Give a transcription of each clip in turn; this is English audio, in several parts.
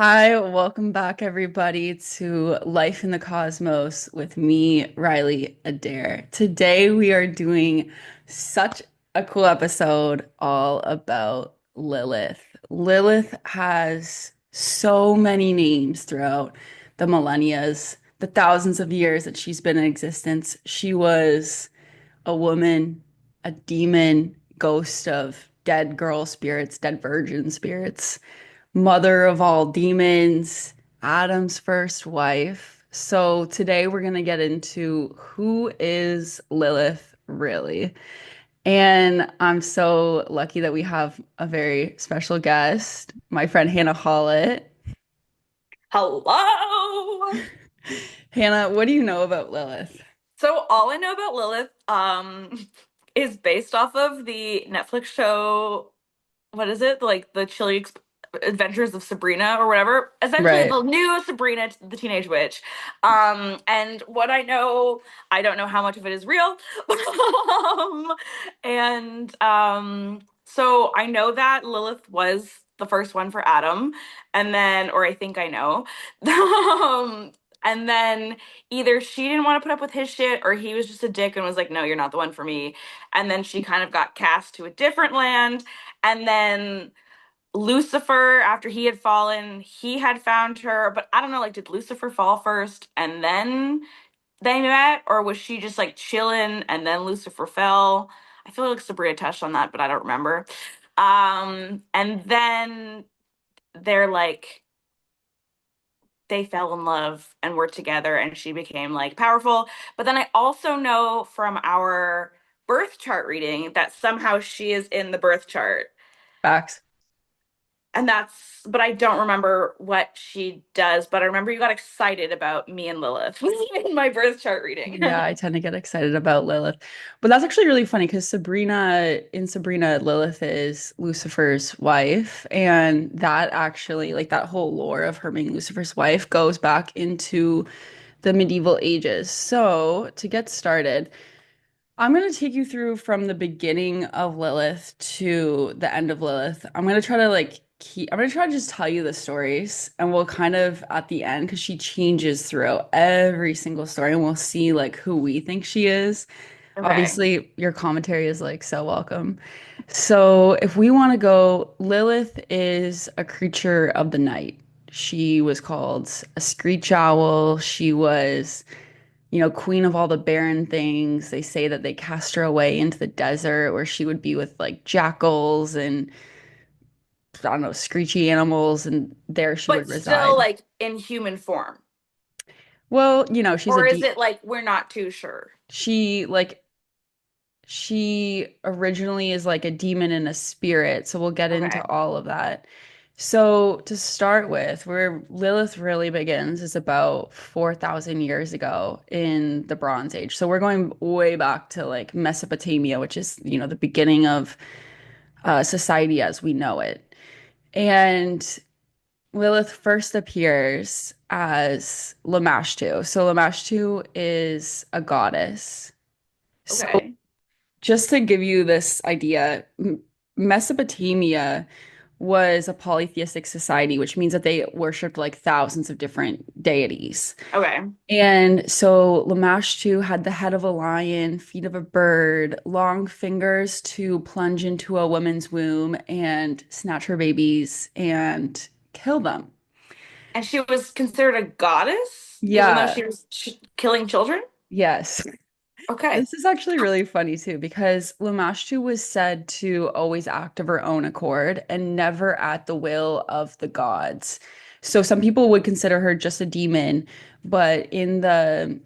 Hi, welcome back, everybody, to Life in the Cosmos with me, Riley Adair. Today, we are doing such a cool episode all about Lilith. Lilith has so many names throughout the millennias, the thousands of years that she's been in existence. She was a woman, a demon, ghost of dead girl spirits, dead virgin spirits, mother of all demons, Adam's first wife. So today we're going to get into who is Lilith really. And I'm so lucky that we have a very special guest, my friend Hannah Hollett. Hello. Hannah, what do you know about Lilith? So all I know about Lilith is based off of the Netflix show, what is it? Like the Adventures of Sabrina or whatever. Essentially Right. the new Sabrina the Teenage Witch. And what I know, I don't know how much of it is real. So I know that Lilith was the first one for Adam, and then, or I think I know. And then either she didn't want to put up with his shit or he was just a dick and was like, no, you're not the one for me. And then she kind of got cast to a different land. And then Lucifer, after he had fallen, he had found her. But I don't know, like, did Lucifer fall first and then they met? Or was she just like chilling and then Lucifer fell? I feel like Sabrina touched on that, but I don't remember. And then they're like, they fell in love and were together and she became like powerful. But then I also know from our birth chart reading that somehow she is in the birth chart. Facts. And but I don't remember what she does. But I remember you got excited about me and Lilith in my birth chart reading. Yeah, I tend to get excited about Lilith. But that's actually really funny because in Sabrina, Lilith is Lucifer's wife. And that actually, like that whole lore of her being Lucifer's wife goes back into the medieval ages. So to get started, I'm going to take you through from the beginning of Lilith to the end of Lilith. I'm going to try to just tell you the stories and we'll kind of at the end because she changes throughout every single story and we'll see like who we think she is. Okay. Obviously, your commentary is like so welcome. So, if we want to go, Lilith is a creature of the night. She was called a screech owl. She was queen of all the barren things. They say that they cast her away into the desert where she would be with like jackals and I don't know, screechy animals, and there she But would still reside. like in human form. Well, she's a Or is deep it like we're not too sure? she like she originally is like a demon and a spirit, so we'll get into Okay. all of that. So to start with, where Lilith really begins is about 4,000 years ago in the Bronze Age. So we're going way back to like Mesopotamia, which is, the beginning of society as we know it. And Lilith first appears as Lamashtu. So Lamashtu is a goddess. So Okay. just to give you this idea, Mesopotamia was a polytheistic society, which means that they worshipped like thousands of different deities. Okay. And so Lamashtu had the head of a lion, feet of a bird, long fingers to plunge into a woman's womb and snatch her babies and kill them. And she was considered a goddess, even though Yeah, she was killing children? yes. Okay. This is actually really funny too, because Lamashtu was said to always act of her own accord and never at the will of the gods. So some people would consider her just a demon, but in the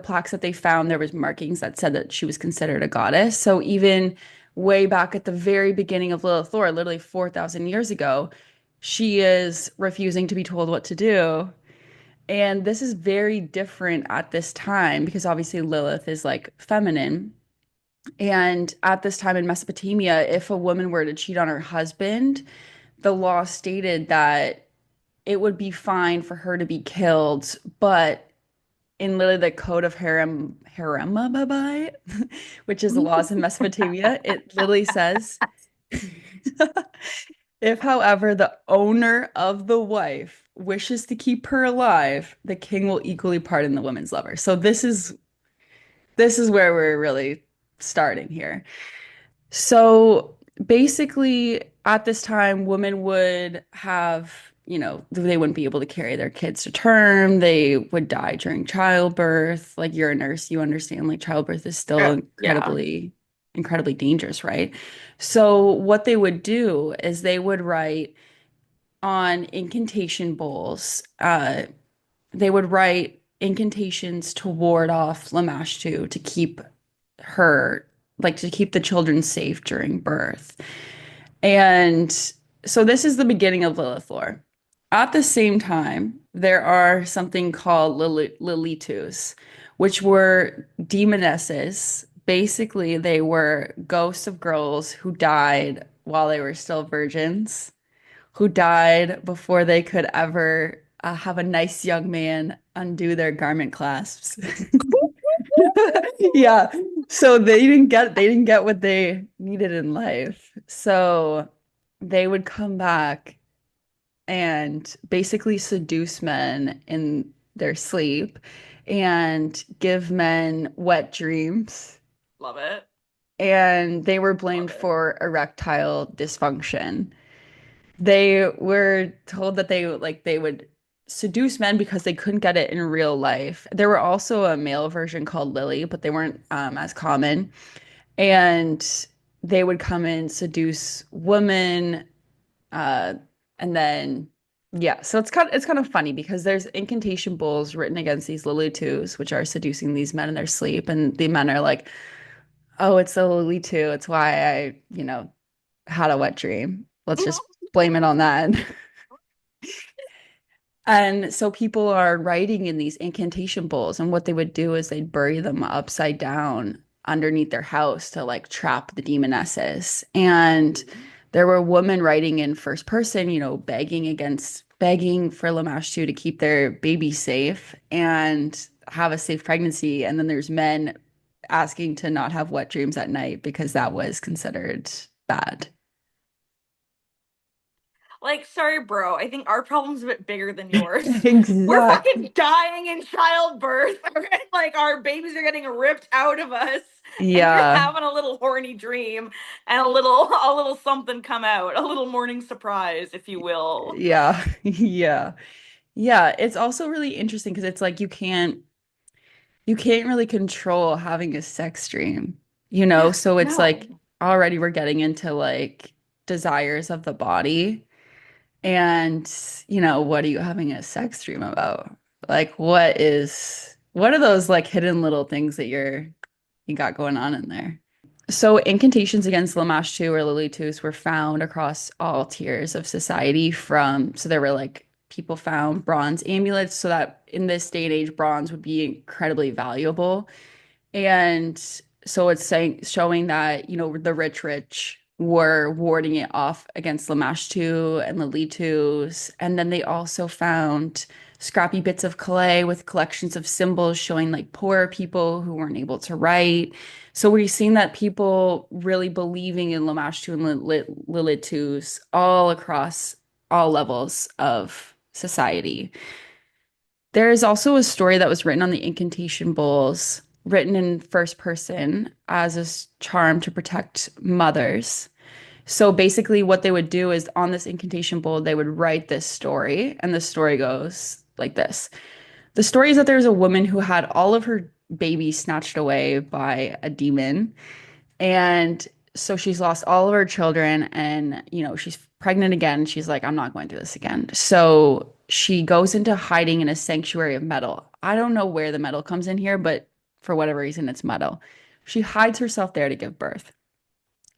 plaques that they found, there was markings that said that she was considered a goddess. So even way back at the very beginning of Lilith lore, literally 4,000 years ago, she is refusing to be told what to do. And this is very different at this time because obviously Lilith is like feminine. And at this time in Mesopotamia, if a woman were to cheat on her husband, the law stated that it would be fine for her to be killed. But in literally the Code of Haremababai, which is the laws in Mesopotamia, it literally says, if, however, the owner of the wife wishes to keep her alive, the king will equally pardon the woman's lover. So this is where we're really starting here. So basically, at this time, women would have, they wouldn't be able to carry their kids to term. They would die during childbirth. Like you're a nurse, you understand, like childbirth is still Yeah. incredibly dangerous, right? So what they would do is they would write on incantation bowls. They would write incantations to ward off Lamashtu to keep her, like to keep the children safe during birth. And so this is the beginning of Lilith lore. At the same time, there are something called Lilitus, which were demonesses. Basically, they were ghosts of girls who died while they were still virgins, who died before they could ever have a nice young man undo their garment clasps. Yeah. So they didn't get what they needed in life. So they would come back and basically seduce men in their sleep and give men wet dreams. Love it. And they were Love blamed it. for erectile dysfunction. They were told that they would seduce men because they couldn't get it in real life. There were also a male version called Lily, but they weren't as common. And they would come and seduce women, uh, and then yeah. So it's kind of funny because there's incantation bowls written against these Lily twos, which are seducing these men in their sleep, and the men are like, "Oh, it's the Lily two. It's why I had a wet dream. Let's just blame it on that." And so people are writing in these incantation bowls, and what they would do is they'd bury them upside down underneath their house to like trap the demonesses. And there were women writing in first person, begging for Lamashtu to keep their baby safe and have a safe pregnancy. And then there's men asking to not have wet dreams at night because that was considered bad. Like, sorry, bro. I think our problem's a bit bigger than yours. We're Exactly. fucking dying in childbirth. Okay? Like, our babies are getting ripped out of us, and you're Yeah. having a little horny dream and a little something come out, a little morning surprise, if you will. Yeah. Yeah. Yeah, it's also really interesting because it's like you can't really control having a sex dream, you know? Yeah, So it's like no. already we're getting into like desires of the body and what are you having a sex dream about? Like what are those like hidden little things that you got going on in there? So incantations against Lamashtu or Lilitus were found across all tiers of society so there were like people found bronze amulets so that in this day and age bronze would be incredibly valuable. And so it's showing that, the rich were warding it off against Lamashtu and Lilitus. And then they also found scrappy bits of clay with collections of symbols showing like poor people who weren't able to write. So we've seen that people really believing in Lamashtu and Lilitus all across all levels of society. There is also a story that was written on the incantation bowls, written in first person as a charm to protect mothers. So basically, what they would do is on this incantation bowl, they would write this story, and the story goes like this. The story is that there's a woman who had all of her babies snatched away by a demon, and so she's lost all of her children and, she's pregnant again. She's like, I'm not going through this again. So she goes into hiding in a sanctuary of metal. I don't know where the metal comes in here, but for whatever reason, it's metal. She hides herself there to give birth.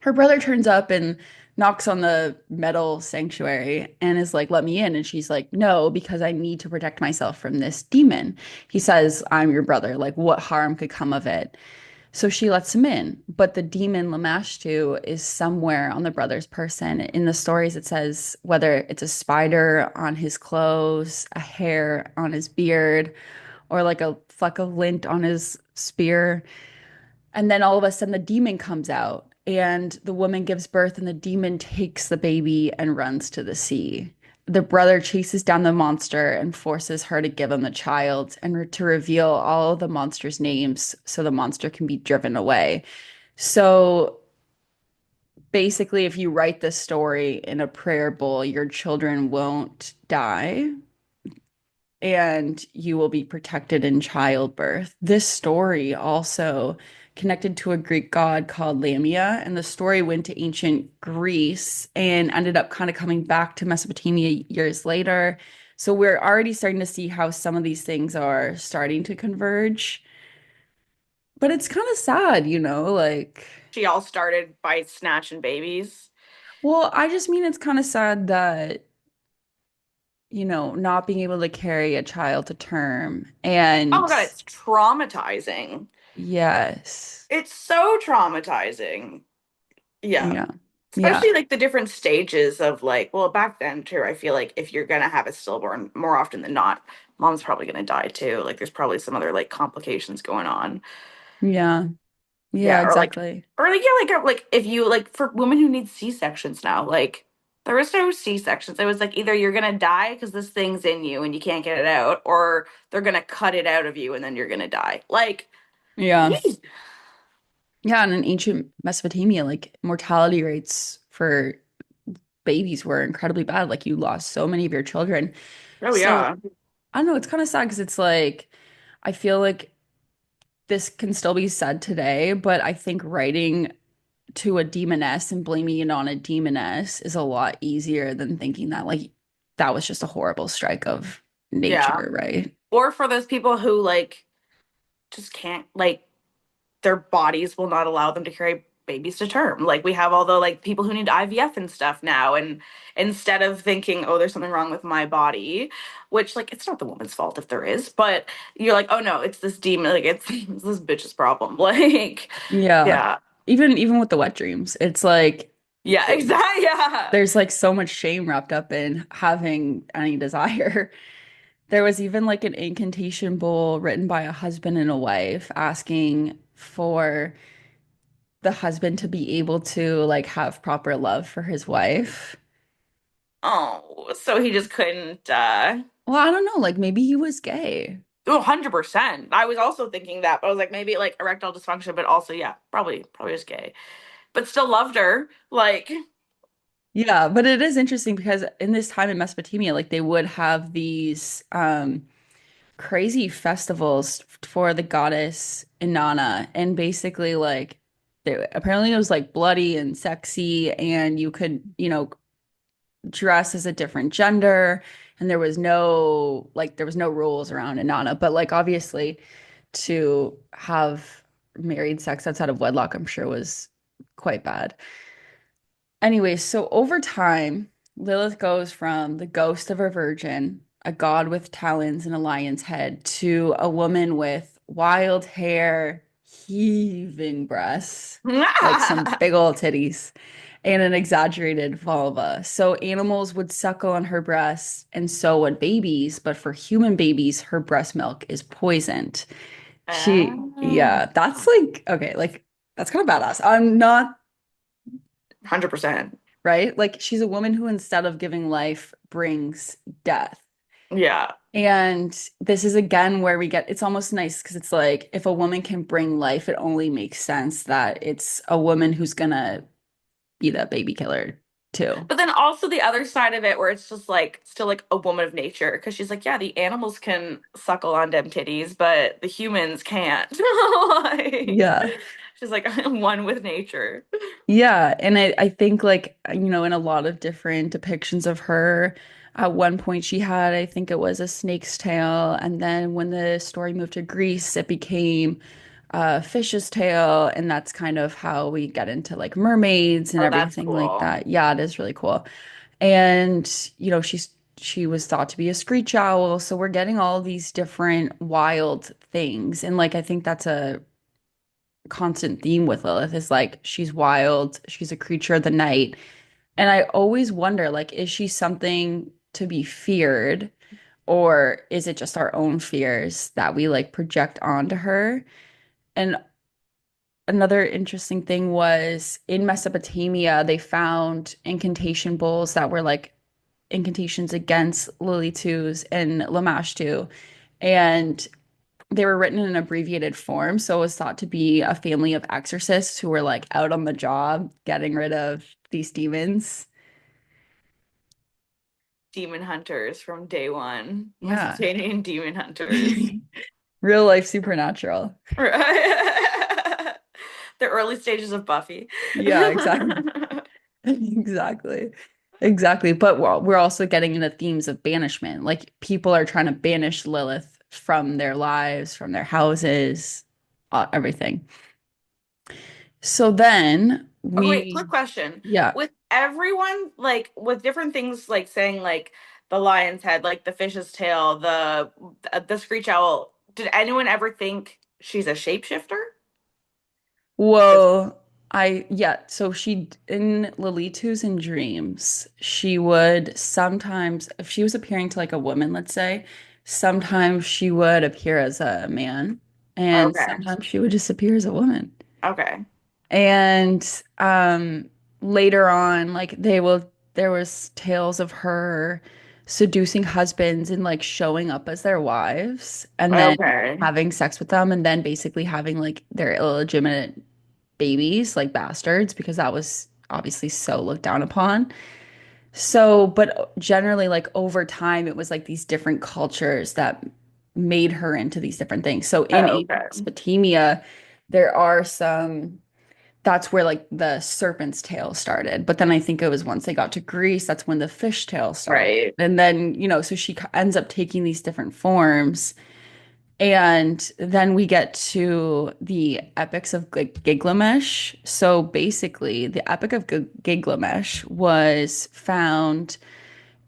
Her brother turns up and knocks on the metal sanctuary and is like, let me in. And she's like, no, because I need to protect myself from this demon. He says, I'm your brother. Like, what harm could come of it? So she lets him in, but the demon Lamashtu is somewhere on the brother's person. In the stories, it says whether it's a spider on his clothes, a hair on his beard, or like a fleck of lint on his spear. And then all of a sudden, the demon comes out, and the woman gives birth, and the demon takes the baby and runs to the sea. the brother chases down the monster and forces her to give him the child and to reveal all of the monster's names so the monster can be driven away. So basically, if you write this story in a prayer bowl, your children won't die and you will be protected in childbirth. This story also connected to a Greek god called Lamia, and the story went to ancient Greece and ended up kind of coming back to Mesopotamia years later. So we're already starting to see how some of these things are starting to converge. But it's kind of sad, like, She all started by snatching babies. well, I just mean it's kind of sad that not being able to carry a child to term. Oh my And God, it's traumatizing. yes, It's so traumatizing. Yeah. yeah, yeah, Especially like the different stages of like, well, back then too, I feel like if you're gonna have a stillborn, more often than not, mom's probably gonna die too. Like there's probably some other like complications going on. yeah, yeah, Yeah, exactly. or like yeah, like if you like for women who need C-sections now, like there was no C-sections. It was like either you're gonna die because this thing's in you and you can't get it out, or they're gonna cut it out of you and then you're gonna die. Like, Yeah. yeesh. Yeah, and in ancient Mesopotamia, like mortality rates for babies were incredibly bad. Like you lost so many of your children. Oh So yeah. I don't know, it's kind of sad because it's like I feel like this can still be said today, but I think writing to a demoness and blaming it on a demoness is a lot easier than thinking that like that was just a horrible strike of Yeah. nature, right? Or for those people who like just can't like their bodies will not allow them to carry babies to term. Like we have all the like people who need IVF and stuff now, and instead of thinking, oh, there's something wrong with my body, which like it's not the woman's fault if there is, but you're like, oh no, it's this demon, like it's this bitch's problem. Like, Yeah. yeah, Even with the wet dreams, it's like yeah, exactly, yeah. there's like so much shame wrapped up in having any desire. There was even like an incantation bowl written by a husband and a wife asking for the husband to be able to like have proper love for his wife. Oh, so he just couldn't. Well, I don't know, like maybe he was gay. Oh, 100%. I was also thinking that, but I was like, maybe like erectile dysfunction, but also, yeah, probably was gay, but still loved her. Like, Yeah, but it is interesting because in this time in Mesopotamia, like they would have these crazy festivals for the goddess Inanna, and basically like apparently it was like bloody and sexy, and you could, dress as a different gender, and there was no rules around Inanna, but like obviously to have married sex outside of wedlock, I'm sure was quite bad. Anyways, so over time, Lilith goes from the ghost of a virgin, a god with talons and a lion's head, to a woman with wild hair, heaving breasts, like some big old titties, and an exaggerated vulva. So animals would suckle on her breasts, and so would babies, but for human babies, her breast milk is poisoned. ah, Yeah, that's like, okay, like, that's kind of badass. I'm not 100%. right? Like she's a woman who instead of giving life brings death. Yeah. And this is again where we get it's almost nice because it's like if a woman can bring life, it only makes sense that it's a woman who's gonna be that baby killer too. But then also the other side of it where it's just like still like a woman of nature because she's like, yeah, the animals can suckle on them titties, but the humans can't. Like, Yeah. she's like, I'm one with nature. Yeah, and I think like in a lot of different depictions of her, at one point she had, I think it was a snake's tail, and then when the story moved to Greece, it became a fish's tail, and that's kind of how we get into like mermaids and Oh, that's everything like cool. that. Yeah, it is really cool. And she was thought to be a screech owl, so we're getting all these different wild things, and like I think that's a constant theme with Lilith is like she's wild, she's a creature of the night. And I always wonder like is she something to be feared or is it just our own fears that we like project onto her? And another interesting thing was in Mesopotamia they found incantation bowls that were like incantations against Lilitus and Lamashtu, and they were written in an abbreviated form, so it was thought to be a family of exorcists who were like out on the job getting rid of these demons. Demon hunters from day one. Yeah. Mesopotamian demon hunters. Real life supernatural. Right. The early stages of Buffy. Yeah, exactly. Exactly. Exactly. But we're also getting into themes of banishment. Like people are trying to banish Lilith from their lives, from their houses, everything. So then Okay, wait, quick we, question. yeah. With everyone, like with different things like saying like the lion's head, like the fish's tail, the screech owl, did anyone ever think she's a shapeshifter? Well, yeah, so she, in Lolitu's in dreams, she would sometimes, if she was appearing to like a woman, let's say, sometimes she would appear as a man, and Okay. sometimes she would just appear as a woman. Okay. And later on, like there was tales of her seducing husbands and like showing up as their wives and then Okay. having sex with them and then basically having like their illegitimate babies, like bastards, because that was obviously so looked down upon. So, but generally, like over time, it was like these different cultures that made her into these different things. So in Oh, ancient okay. Mesopotamia, there are some, that's where like the serpent's tail started. But then I think it was once they got to Greece, that's when the fish tail started. Right. And then, so she ends up taking these different forms. And then we get to the Epics of Giglamesh. So basically, the Epic of Giglamesh was found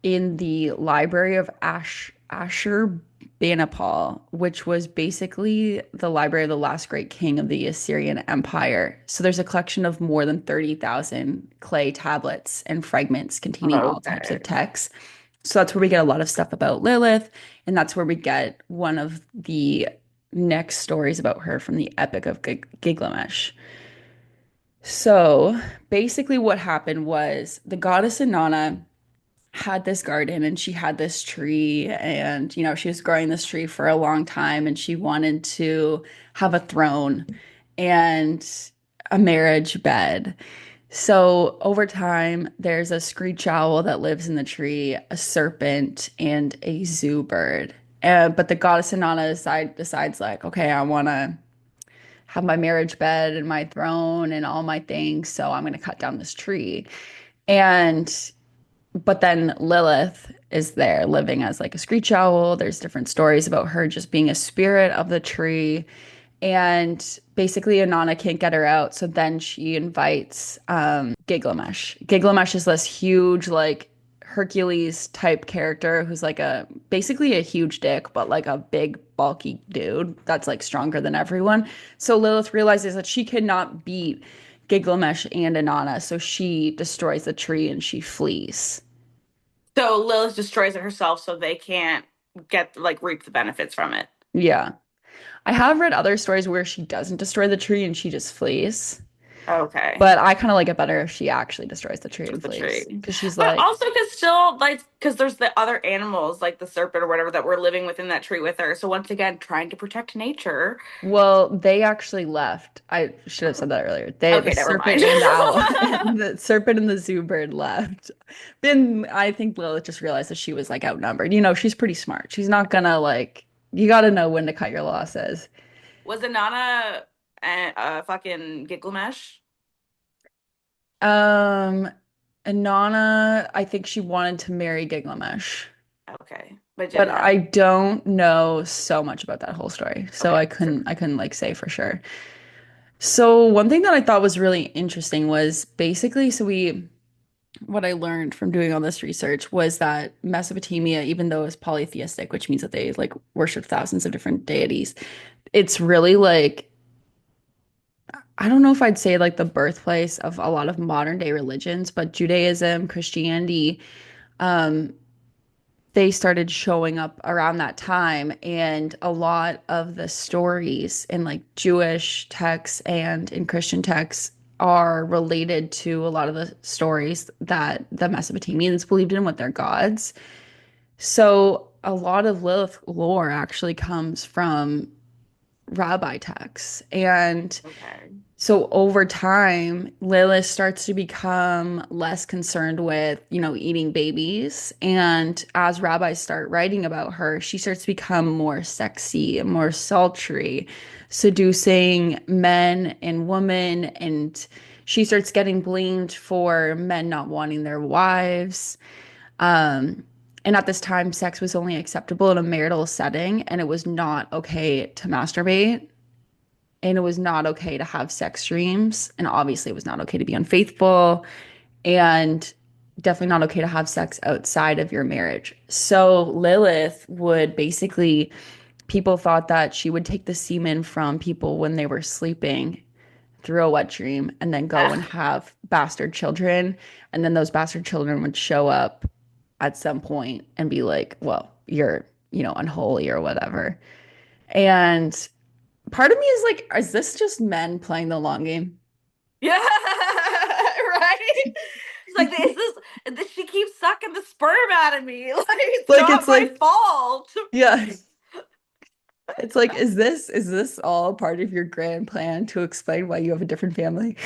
in the library of Ashurbanipal, which was basically the library of the last great king of the Assyrian Empire. So there's a collection of more than 30,000 clay tablets and fragments containing all types of Okay. texts. So that's where we get a lot of stuff about Lilith, and that's where we get one of the next stories about her from the Epic of Gilgamesh. So basically, what happened was the goddess Inanna had this garden and she had this tree, and she was growing this tree for a long time, and she wanted to have a throne and a marriage bed. So over time, there's a screech owl that lives in the tree, a serpent, and a zoo bird. But the goddess Inanna decides like, okay, I want to have my marriage bed and my throne and all my things, so I'm going to cut down this tree. And but then Lilith is there living as like a screech owl. There's different stories about her just being a spirit of the tree. And basically, Inanna can't get her out. So then she invites Giglamesh. Giglamesh is this huge, like Hercules type character who's like basically a huge dick, but like a big, bulky dude that's like stronger than everyone. So Lilith realizes that she cannot beat Giglamesh and Inanna. So she destroys the tree and she flees. So Lilith destroys it herself so they can't get like reap the benefits from it. Yeah. I have read other stories where she doesn't destroy the tree and she just flees. Okay. But I kind of like it better if she actually destroys the tree and Just the flees. tree. Because she's But like, also because still like because there's the other animals like the serpent or whatever that were living within that tree with her. So once again, trying to protect nature. well, they actually left. I should have said that earlier. The Okay, never serpent mind. and the owl, the serpent and the zoo bird left. Then I think Lilith just realized that she was like outnumbered. She's pretty smart. She's not gonna like, you gotta know when to cut your losses. Was Inanna a fucking Giglamesh? Um, Inanna, I think she wanted to marry Gilgamesh. Okay, but But didn't I work. don't know so much about that whole story. So Okay, I couldn't like say for sure. So one thing that I thought was really interesting was basically what I learned from doing all this research was that Mesopotamia, even though it's polytheistic, which means that they like worship thousands of different deities, it's really like I don't know if I'd say like the birthplace of a lot of modern day religions, but Judaism, Christianity, um, they started showing up around that time, and a lot of the stories in like Jewish texts and in Christian texts are related to a lot of the stories that the Mesopotamians believed in with their gods. So a lot of Lilith lore actually comes from rabbi texts. And Okay. so over time, Lilith starts to become less concerned with, eating babies. And as rabbis start writing about her, she starts to become more sexy, more sultry, seducing men and women. And she starts getting blamed for men not wanting their wives. Um, and at this time, sex was only acceptable in a marital setting, and it was not okay to masturbate, and it was not okay to have sex dreams, and obviously, it was not okay to be unfaithful, and definitely not okay to have sex outside of your marriage. So, Lilith would basically, people thought that she would take the semen from people when they were sleeping through a wet dream and then go and Ugh. have bastard children. And then those bastard children would show up at some point and be like, well, you're, unholy or whatever. And part of me is like, is this just men playing the long game? Yeah, right. It's like, she keeps sucking the sperm out of me. Like, it's Like not it's my like, fault. yeah. It's like, is this all part of your grand plan to explain why you have a different family?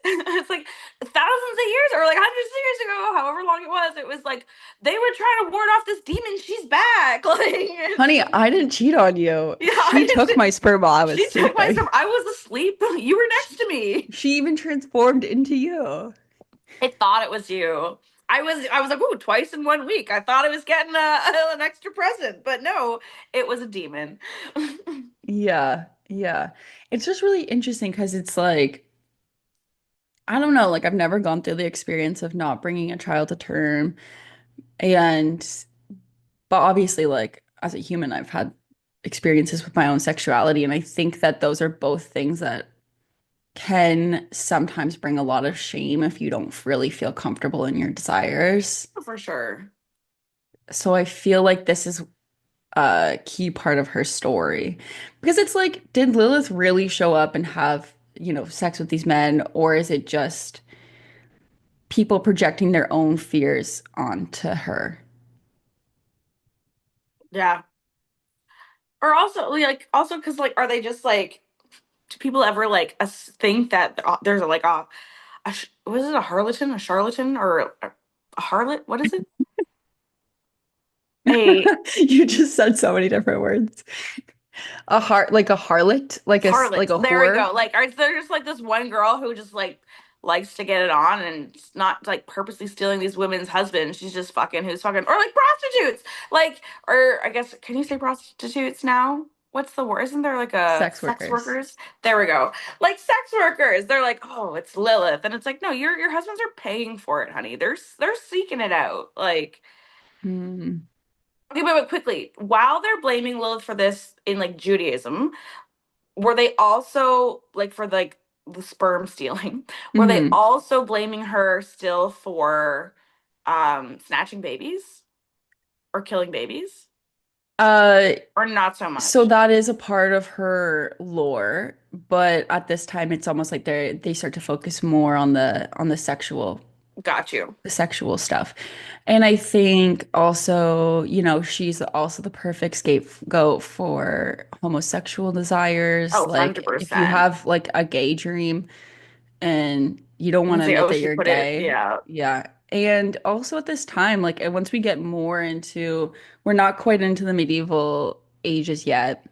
It's like thousands of years or like hundreds of years ago, however long it was like they were trying to ward off this demon. She's back. Like, it's Honey, just, I didn't cheat on you. yeah, She took my sperm while I was she took my sleeping. stuff. I was asleep. You were next to me. She even transformed into you. I thought it was you. I was like, ooh, twice in 1 week. I thought I was getting an extra present, but no, it was a demon. Yeah, yeah. It's just really interesting because it's like, I don't know, like I've never gone through the experience of not bringing a child to term. And, but obviously, like as a human, I've had experiences with my own sexuality. And I think that those are both things that can sometimes bring a lot of shame if you don't really feel comfortable in your desires. For sure. So I feel like this is a key part of her story because it's like, did Lilith really show up and have, sex with these men, or is it just people projecting their own fears onto her? Yeah. Or also also because like are they just like do people ever like think that there's like was it a harlot, a charlatan, or a harlot? What is it? A You just said so many different words. Like a harlot, like harlot. a There we whore. go. Like, are there just like this one girl who just like likes to get it on and it's not like purposely stealing these women's husbands? She's just fucking who's fucking or like prostitutes. Like, or I guess can you say prostitutes now? What's the word? Isn't there like a Sex sex workers. workers? There we go. Like sex workers. They're like, oh, it's Lilith, and it's like, no, your husbands are paying for it, honey. They're seeking it out. Like, Hmm. okay, but quickly, while they're blaming Lilith for this in like Judaism, were they also like for like the sperm stealing? Were they Hmm. also blaming her still for snatching babies or killing babies? Uh, Or not so so much? that is a part of her lore, but at this time it's almost like they start to focus more on the Got you. stuff. And I think also, she's also the perfect scapegoat for homosexual desires. Oh, Like if you 100%. have like a gay dream and you don't You want can to say, admit oh, that she you're put it, gay. yeah. Yeah. And also at this time, like once we get more into, we're not quite into the medieval ages yet,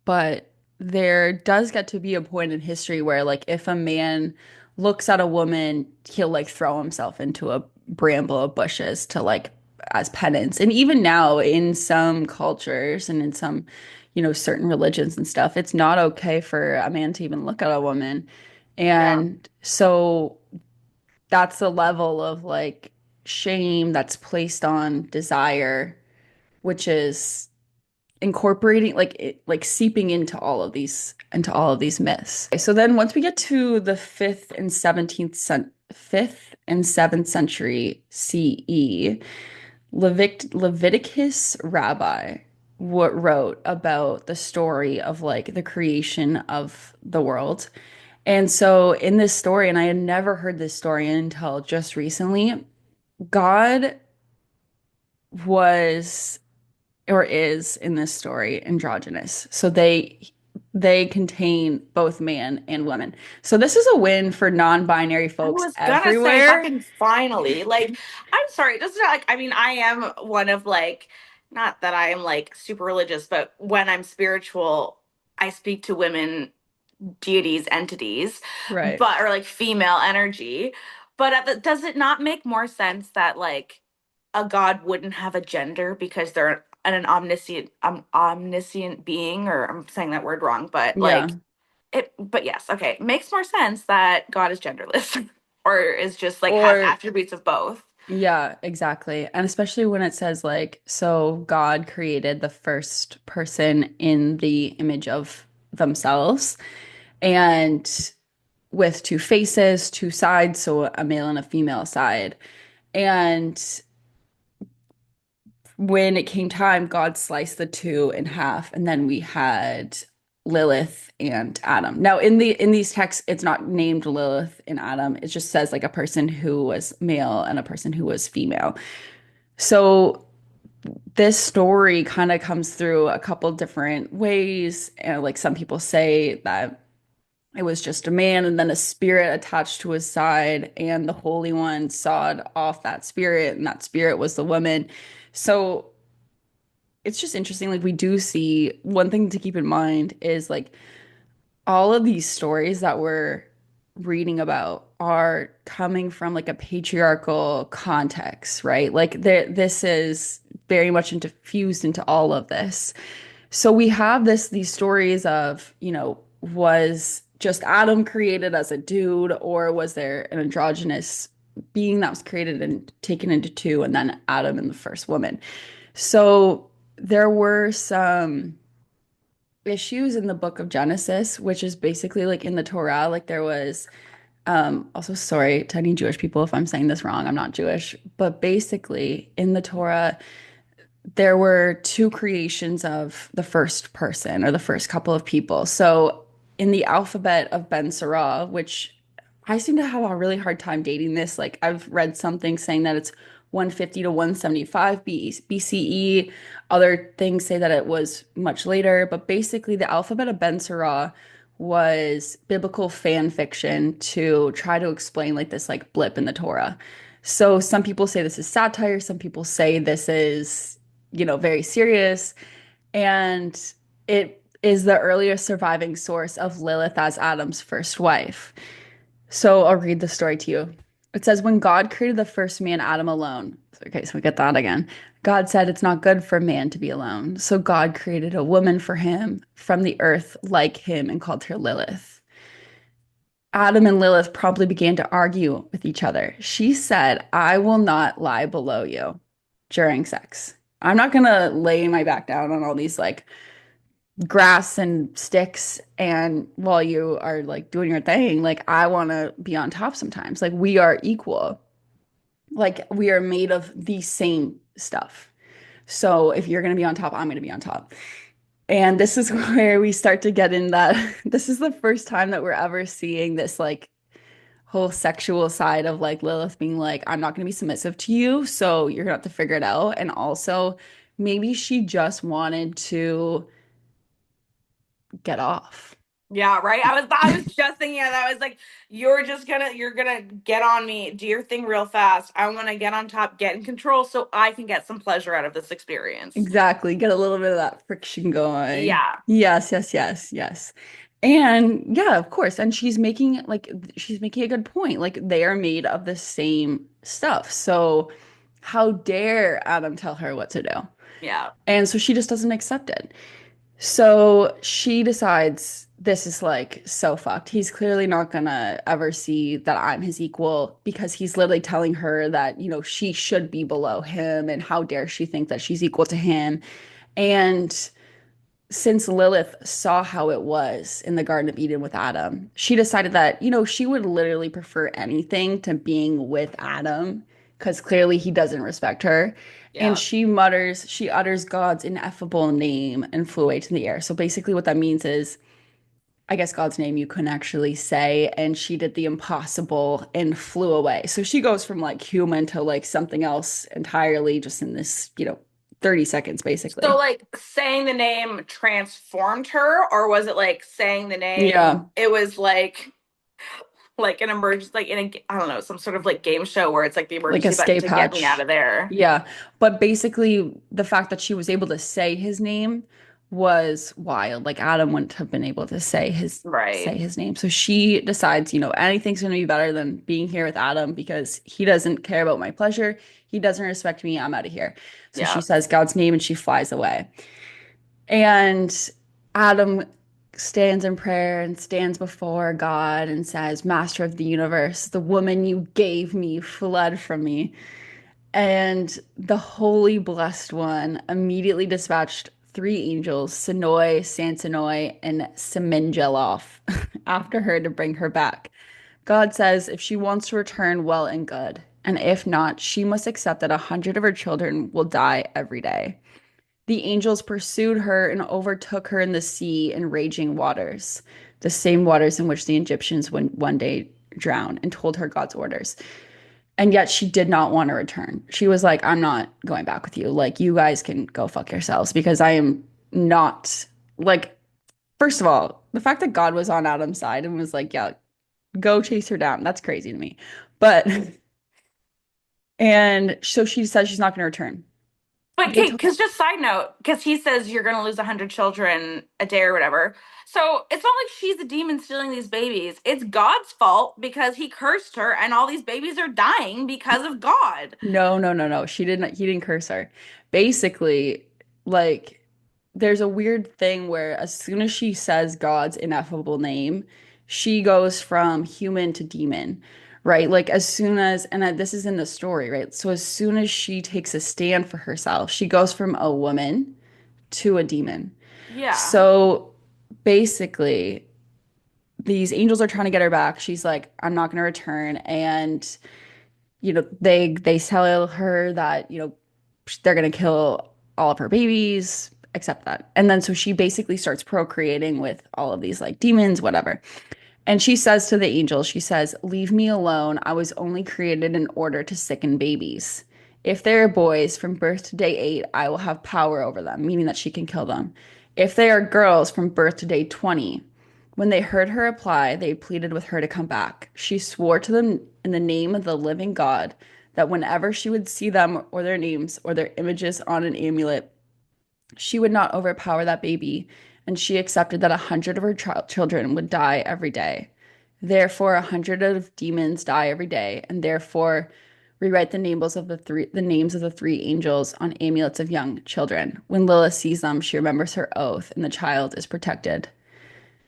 but there does get to be a point in history where like if a man looks at a woman, he'll like throw himself into a bramble of bushes to like as penance. And even now in some cultures and in some, certain religions and stuff, it's not okay for a man to even look at a woman. Yeah. And so that's a level of like shame that's placed on desire, which is incorporating like seeping into all of these myths. Okay, so then once we get to the 5th and 7th century CE, Leviticus rabbi what wrote about the story of like the creation of the world. And so in this story, and I had never heard this story until just recently, God was or is in this story androgynous. So they contain both man and woman. So this is a win for non-binary I folks was gonna say everywhere. fucking finally. Like, I'm sorry, just like I mean, I am one of like not that I am like super religious, but when I'm spiritual, I speak to women, deities, entities, Right. but or like female energy. But does it not make more sense that like a god wouldn't have a gender because they're an omniscient being, or I'm saying that word wrong, but Yeah. like it, but yes, okay. It makes more sense that God is genderless or is just like has Or attributes of both. yeah, exactly. And especially when it says like, so God created the first person in the image of themselves and with two faces, two sides, so a male and a female side. And when it came time, God sliced the two in half, and then we had Lilith and Adam. Now, in these texts, it's not named Lilith and Adam. It just says like a person who was male and a person who was female. So this story kind of comes through a couple different ways. And like some people say that it was just a man and then a spirit attached to his side, and the Holy One sawed off that spirit, and that spirit was the woman. So it's just interesting. Like, we do see one thing to keep in mind is like all of these stories that we're reading about are coming from like a patriarchal context, right? Like, this is very much infused into all of this. So we have these stories of, was just Adam created as a dude, or was there an androgynous being that was created and taken into two, and then Adam and the first woman? So there were some issues in the book of Genesis, which is basically like in the Torah, like there was also, sorry to any Jewish people if I'm saying this wrong, I'm not Jewish, but basically in the Torah there were two creations of the first person or the first couple of people. So in the Alphabet of Ben-Sira, which I seem to have a really hard time dating this. Like I've read something saying that it's 150 to 175 BCE. Other things say that it was much later, but basically the Alphabet of Ben-Sira was biblical fan fiction to try to explain like this like blip in the Torah. So some people say this is satire, some people say this is, very serious. And it is the earliest surviving source of Lilith as Adam's first wife. So I'll read the story to you. It says, when God created the first man, Adam, alone. Okay, so we get that again. God said it's not good for man to be alone. So God created a woman for him from the earth like him and called her Lilith. Adam and Lilith promptly began to argue with each other. She said, I will not lie below you during sex. I'm not going to lay my back down on all these like grass and sticks and while you are like doing your thing, like I want to be on top sometimes. Like we are equal. Like we are made of the same stuff. So if you're going to be on top, I'm going to be on top. And this is where we start to get in that this is the first time that we're ever seeing this like whole sexual side of like Lilith being like, I'm not going to be submissive to you, so you're going to have to figure it out. And also, maybe she just wanted to get off. Yeah, right. I was just thinking of that. I was like, you're gonna get on me, do your thing real fast. I want to get on top, get in control, so I can get some pleasure out of this experience. Exactly. Get a little bit of that friction going. Yeah, Yes, yes, yes, yes. And yeah, of course. And she's making a good point. Like they are made of the same stuff. So how dare Adam tell her what to do? yeah, And so she just doesn't accept it. So she decides this is like so fucked. He's clearly not gonna ever see that I'm his equal because he's literally telling her that, she should be below him and how dare she think that she's equal to him. And since Lilith saw how it was in the Garden of Eden with Adam, she decided that, she would literally prefer anything to being with Adam because clearly he doesn't respect her. And yeah. she utters God's ineffable name and flew away to the air. So basically, what that means is I guess God's name you couldn't actually say, and she did the impossible and flew away. So she goes from like human to like something else entirely just in this, 30 seconds So basically. like saying the name transformed her, or was it like saying the name? Yeah, It was like an emergency, like in a I don't know, some sort of like game show where it's like the like emergency button escape to get me out hatch. of there. Yeah, but basically the fact that she was able to say his name was wild. Like Adam wouldn't have been able to say Right. his name. So she decides, anything's going to be better than being here with Adam because he doesn't care about my pleasure. He doesn't respect me. I'm out of here. So she Yeah. says God's name and she flies away. And Adam stands in prayer and stands before God and says, Master of the universe, the woman you gave me fled from me. And the Holy Blessed One immediately dispatched three angels, Sinoi, Sansanoi, and Semengeloff, after her to bring her back. God says if she wants to return, well and good. And if not, she must accept that 100 of her children will die every day. The angels pursued her and overtook her in the sea and raging waters, the same waters in which the Egyptians would one day drown, and told her God's orders. And yet she did not want to return. She was like, I'm not going back with you. Like, you guys can go fuck yourselves because I am not like, first of all, the fact that God was on Adam's side and was like, yeah, go chase her down. That's crazy to me. But, and so she says she's not going to return. But They Kate, took, because just side note, because he says you're going to lose 100 children a day or whatever. So it's not like she's the demon stealing these babies. It's God's fault because he cursed her and all these babies are dying because of God. no, no, no, no. He didn't curse her. Basically, like, there's a weird thing where as soon as she says God's ineffable name, she goes from human to demon, right? Like, as soon as, and this is in the story, right? So, as soon as she takes a stand for herself, she goes from a woman to a demon. Yeah. So, basically, these angels are trying to get her back. She's like, I'm not going to return. And they tell her that, they're gonna kill all of her babies, except that. And then so she basically starts procreating with all of these like demons, whatever. And she says to the angel, she says, Leave me alone. I was only created in order to sicken babies. If they are boys from birth to day 8, I will have power over them, meaning that she can kill them. If they are girls from birth to day 20, when they heard her reply, they pleaded with her to come back. She swore to them in the name of the living God that whenever she would see them or their names or their images on an amulet, she would not overpower that baby, and she accepted that 100 of her children would die every day. Therefore, 100 of demons die every day, and therefore rewrite the names of the three angels on amulets of young children. When Lilith sees them, she remembers her oath, and the child is protected.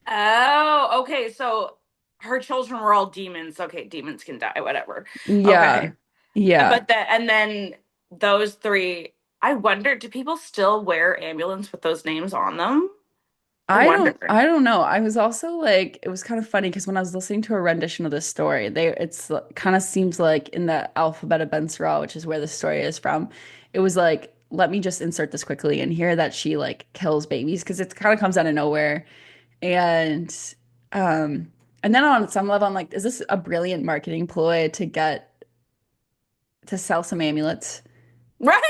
Oh, okay. So her children were all demons. Okay, demons can die, whatever. Yeah. Okay. Yeah. And then those three, I wonder, do people still wear ambulance with those names on them? I wonder. I don't know. I was also like it was kind of funny because when I was listening to a rendition of this story, it's kind of seems like in the Alphabet of Ben-Sira, which is where the story is from, it was like, let me just insert this quickly and hear that she like kills babies because it kind of comes out of nowhere. And and then on some level, I'm like, is this a brilliant marketing ploy to sell some amulets? Right?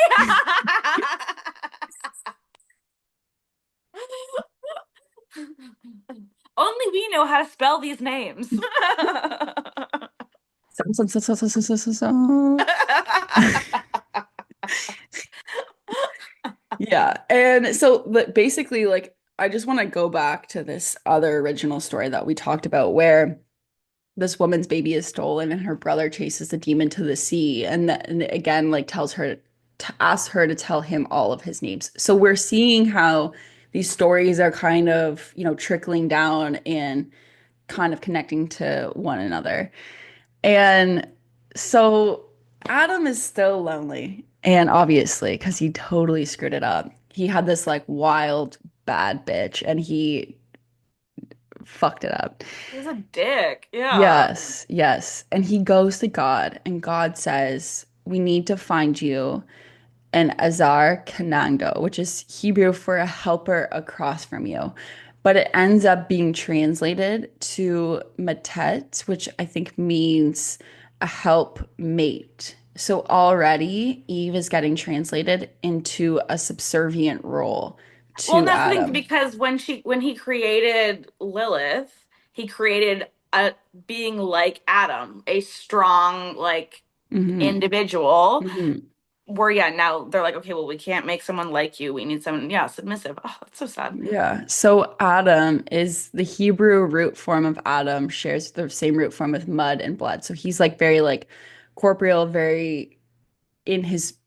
Only we know how to spell these names. Yeah. And so basically, like, I just want to go back to this other original story that we talked about where this woman's baby is stolen and her brother chases the demon to the sea and again, like, tells her to ask her to tell him all of his names. So we're seeing how these stories are kind of, trickling down and kind of connecting to one another. And so Adam is still lonely. And obviously, because he totally screwed it up, he had this like wild, bad bitch and he fucked it up. He's a dick. Yeah. Yes, yes. And he goes to God, and God says, We need to find you an Azar Kanangdo, which is Hebrew for a helper across from you. but it ends up being translated to Matet, which I think means a help mate. So already Eve is getting translated into a subservient role Well, and to that's the thing Adam. because when he created Lilith, he created a being like Adam, a strong like Hmm. individual. Hmm. Where yeah, now they're like, okay, well, we can't make someone like you. We need someone, yeah, submissive. Oh, that's so sad. Yeah. So Adam is the Hebrew root form of Adam, shares the same root form with mud and blood. So he's like very like corporeal, very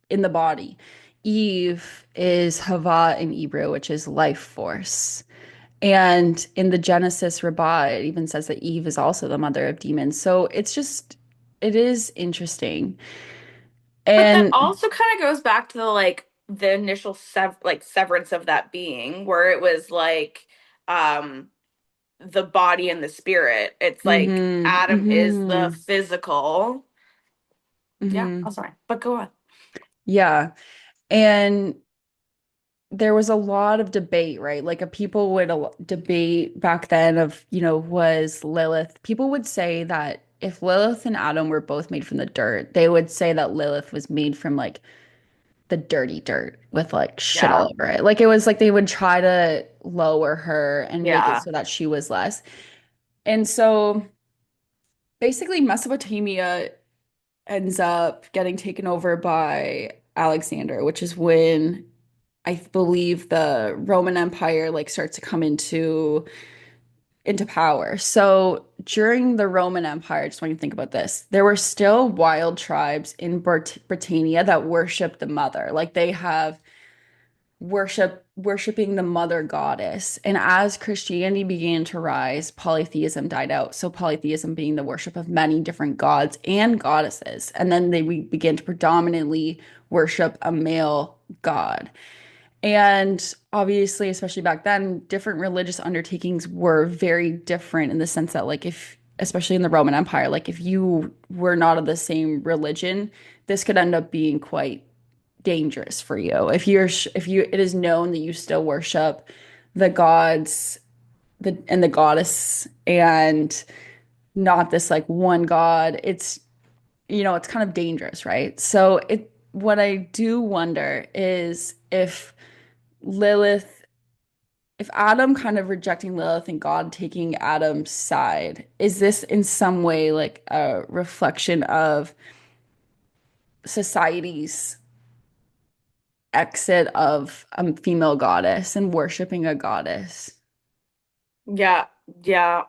in the body. Eve is Hava in Hebrew, which is life force. And in the Genesis Rabbah, it even says that Eve is also the mother of demons. So it is interesting. But that And also kind of goes back to the initial severance of that being, where it was like um the body and the spirit. It's like hmm Adam is the hmm physical. Yeah, I'm hmm sorry, but go on. yeah. And there was a lot of debate, right? Like a people would debate back then of, was Lilith. People would say that if Lilith and Adam were both made from the dirt, they would say that Lilith was made from like the dirty dirt with like shit Yeah, all over it. Like it was like they would try to lower her and make it yeah. so that she was less. And so basically Mesopotamia ends up getting taken over by Alexander, which is when I believe the Roman Empire like starts to come into power. So during the Roman Empire, just want you to think about this, there were still wild tribes in Britannia that worship the mother. Like they have worshiping the mother goddess. And as Christianity began to rise, polytheism died out. So polytheism being the worship of many different gods and goddesses. And then we began to predominantly worship a male god. And obviously, especially back then, different religious undertakings were very different in the sense that, like, if, especially in the Roman Empire, like, if you were not of the same religion, this could end up being quite dangerous for you. It is known that you still worship the gods, and the goddess, and not this like one god, it's kind of dangerous, right? So what I do wonder is Lilith, if Adam kind of rejecting Lilith and God taking Adam's side, is this in some way like a reflection of society's exit of a female goddess and worshiping a goddess? Yeah, yeah.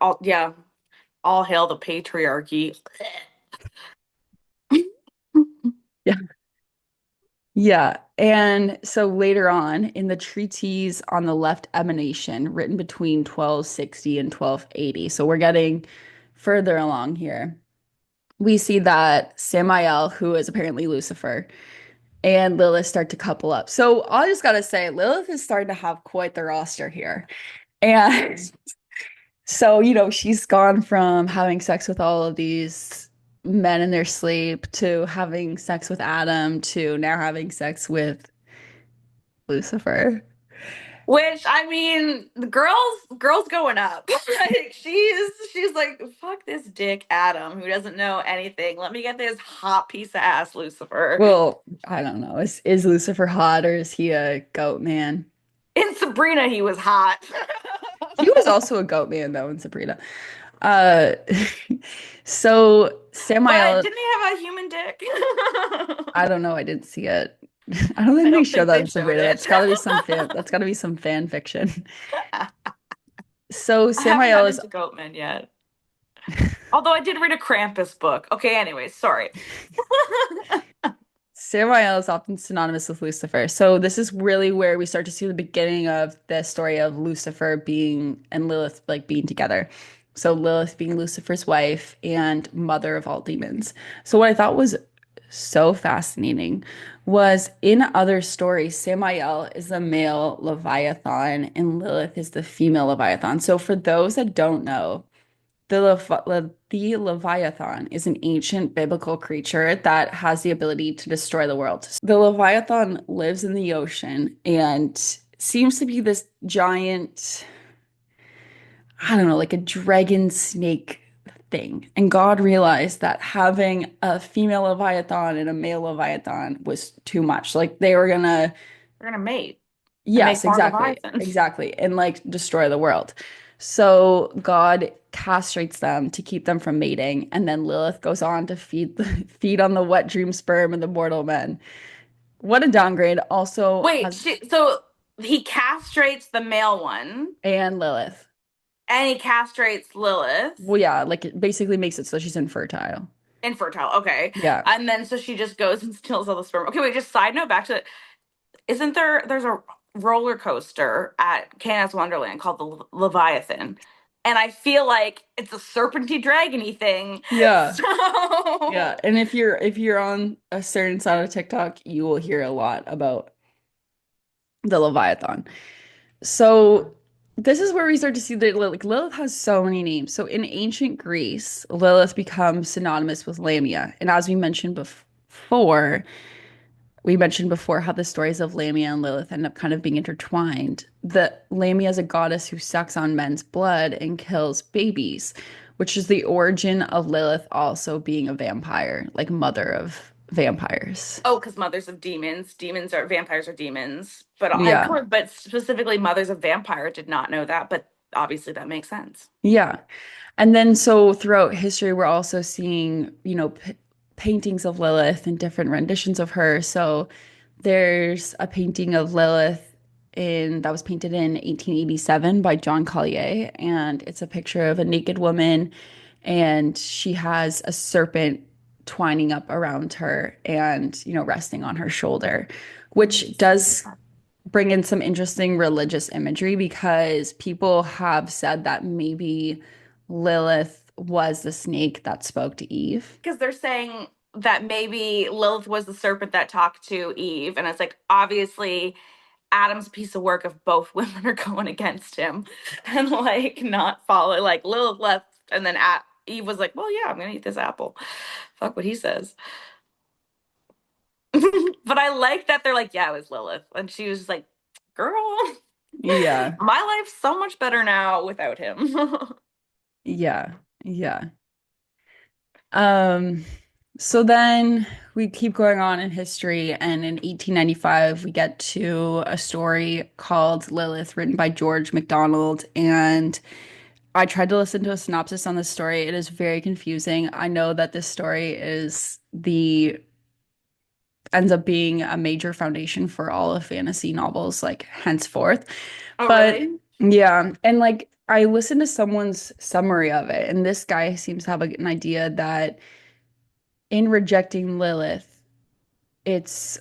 All hail the patriarchy. Yeah. Yeah. And so later on in the treatise on the left emanation, written between 1260 and 1280, so we're getting further along here, we see that Samael, who is apparently Lucifer, and Lilith start to couple up. So I just gotta say, Lilith is starting to have quite the roster here. And so, she's gone from having sex with all of these men in their sleep to having sex with Adam to now having sex with Lucifer. Which I mean, the girl's going up. Like she's like, fuck this dick Adam who doesn't know anything. Let me get this hot piece of ass Lucifer. Well, I don't know. Is Lucifer hot or is he a goat man? In Sabrina, he was hot. He was also a goat man though in Sabrina. Uh, so But Samael, didn't he have a human dick? I don't know. I didn't see it. I don't I think they don't show think that they in showed Sabrina. it. That's gotta be some fan fiction. So I haven't Samael gotten is into Goatman yet. Although I did read a Krampus book. Okay, anyways, sorry. Samael is often synonymous with Lucifer. So this is really where we start to see the beginning of the story of Lucifer being and Lilith like being together. So Lilith being Lucifer's wife and mother of all demons. So what I thought was so fascinating was in other stories, Samael is the male Leviathan and Lilith is the female Leviathan. So for those that don't know, the Leviathan is an ancient biblical creature that has the ability to destroy the world. The Leviathan lives in the ocean and seems to be this giant. I don't know, like a dragon snake thing. And God realized that having a female Leviathan and a male Leviathan was too much. Like they were gonna, We're gonna mate and make yes, more exactly, Leviathans. exactly, and like destroy the world. So God castrates them to keep them from mating, and then Lilith goes on to feed on the wet dream sperm and the mortal men. What a downgrade. Also Wait, has so he castrates the male one and Lilith. and he castrates Lilith. Well, yeah, like it basically makes it so she's infertile. Infertile, okay. Yeah. And then so she just goes and steals all the sperm. Okay, wait, just side note back to it. Isn't there's a roller coaster at Canada's Wonderland called the Leviathan? And I feel like it's a serpenty dragony thing. Yeah. Yeah. So And if you're on a certain side of TikTok, you will hear a lot about the Leviathan. So this is where we start to see that like Lilith has so many names. So in ancient Greece, Lilith becomes synonymous with Lamia. And as we mentioned before how the stories of Lamia and Lilith end up kind of being intertwined. The Lamia is a goddess who sucks on men's blood and kills babies, which is the origin of Lilith also being a vampire, like mother of vampires. oh, because mothers of demons, demons are vampires are demons. But Yeah. but specifically mothers of vampire did not know that, but obviously that makes sense. Yeah. And then so throughout history, we're also seeing, paintings of Lilith and different renditions of her. So there's a painting of Lilith in that was painted in 1887 by John Collier, and it's a picture of a naked woman, and she has a serpent twining up around her and, resting on her shoulder, which does bring in some interesting religious imagery because people have said that maybe Lilith was the snake that spoke to Eve. Because they're saying that maybe Lilith was the serpent that talked to Eve, and it's like obviously Adam's a piece of work if both women are going against him and like not follow. Like Lilith left, and then Eve was like, "Well, yeah, I'm gonna eat this apple." Fuck what he says. But I like that they're like, "Yeah, it was Lilith," and she was just like, "Girl, Yeah, my life's so much better now without him." yeah, yeah. Um, so then we keep going on in history, and in 1895, we get to a story called Lilith, written by George MacDonald. And I tried to listen to a synopsis on this story. It is very confusing. I know that this story is the ends up being a major foundation for all of fantasy novels, like henceforth. Oh, But really? yeah, and like I listened to someone's summary of it, and this guy seems to have an idea that in rejecting Lilith, it's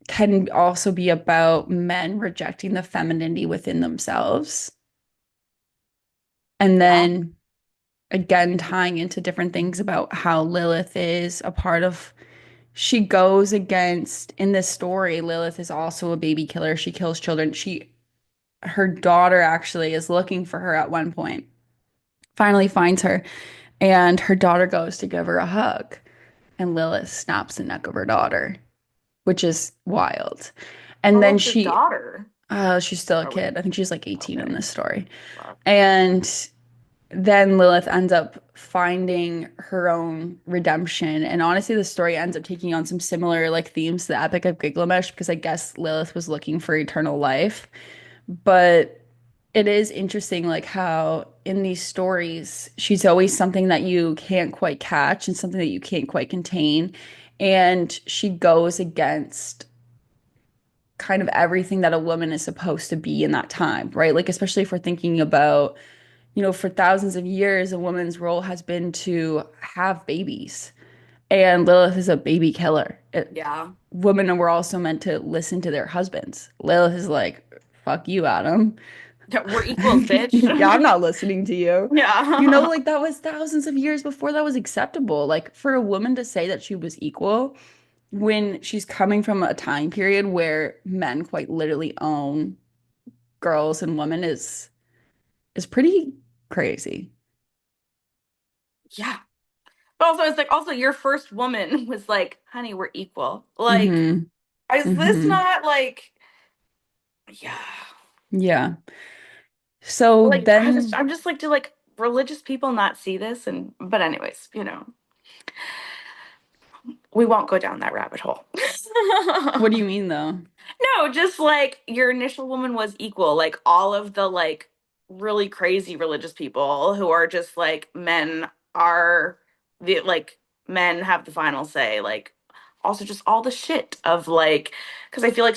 can also be about men rejecting the femininity within themselves. And Yeah. then again, tying into different things about how Lilith is a part of, she goes against, in this story, Lilith is also a baby killer. She kills children. Her daughter actually is looking for her at one point, finally finds her, and her daughter goes to give her a hug, and Lilith snaps the neck of her daughter, which is wild. And How then old's her daughter? she's still a Are we kid. I think she's like 18 in okay? this story. Fuck. And then Lilith ends up finding her own redemption. And honestly, the story ends up taking on some similar like themes to the Epic of Giglamesh because I guess Lilith was looking for eternal life. But it is interesting like how in these stories she's always something that you can't quite catch and something that you can't quite contain. And she goes against kind of everything that a woman is supposed to be in that time, right? Like, especially if we're thinking about, for thousands of years, a woman's role has been to have babies. And Lilith is a baby killer. Yeah. Women were also meant to listen to their husbands. Lilith is like, fuck you, Adam. We're equals, bitch. Yeah, I'm not listening to you. Yeah. Like that was thousands of years before that was acceptable. Like for a woman to say that she was equal when she's coming from a time period where men quite literally own girls and women is pretty crazy. Yeah. But also, it's like, also, your first woman was like, honey, we're equal. Like, Hmm. is this Hmm. not like, yeah. Yeah. So Like, then, I'm just like, do like religious people not see this? And but anyways, we won't go down that rabbit hole. what do you mean though? No, just like your initial woman was equal. Like all of the like really crazy religious people who are just like men are the like men have the final say. Like also just all the shit of like because I feel like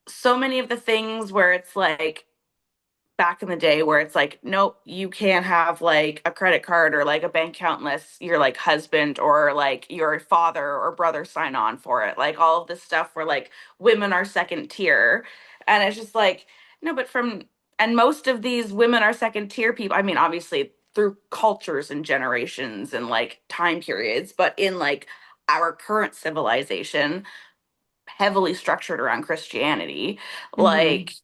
so many of the things where it's like back in the day where it's like, nope, you can't have like a credit card or like a bank account unless your like husband or like your father or brother sign on for it. Like all of this stuff where like women are second tier. And it's just like, no, but and most of these women are second tier people. I mean, obviously through cultures and generations and like time periods, but in like our current civilization, heavily structured around Christianity, Hmm. like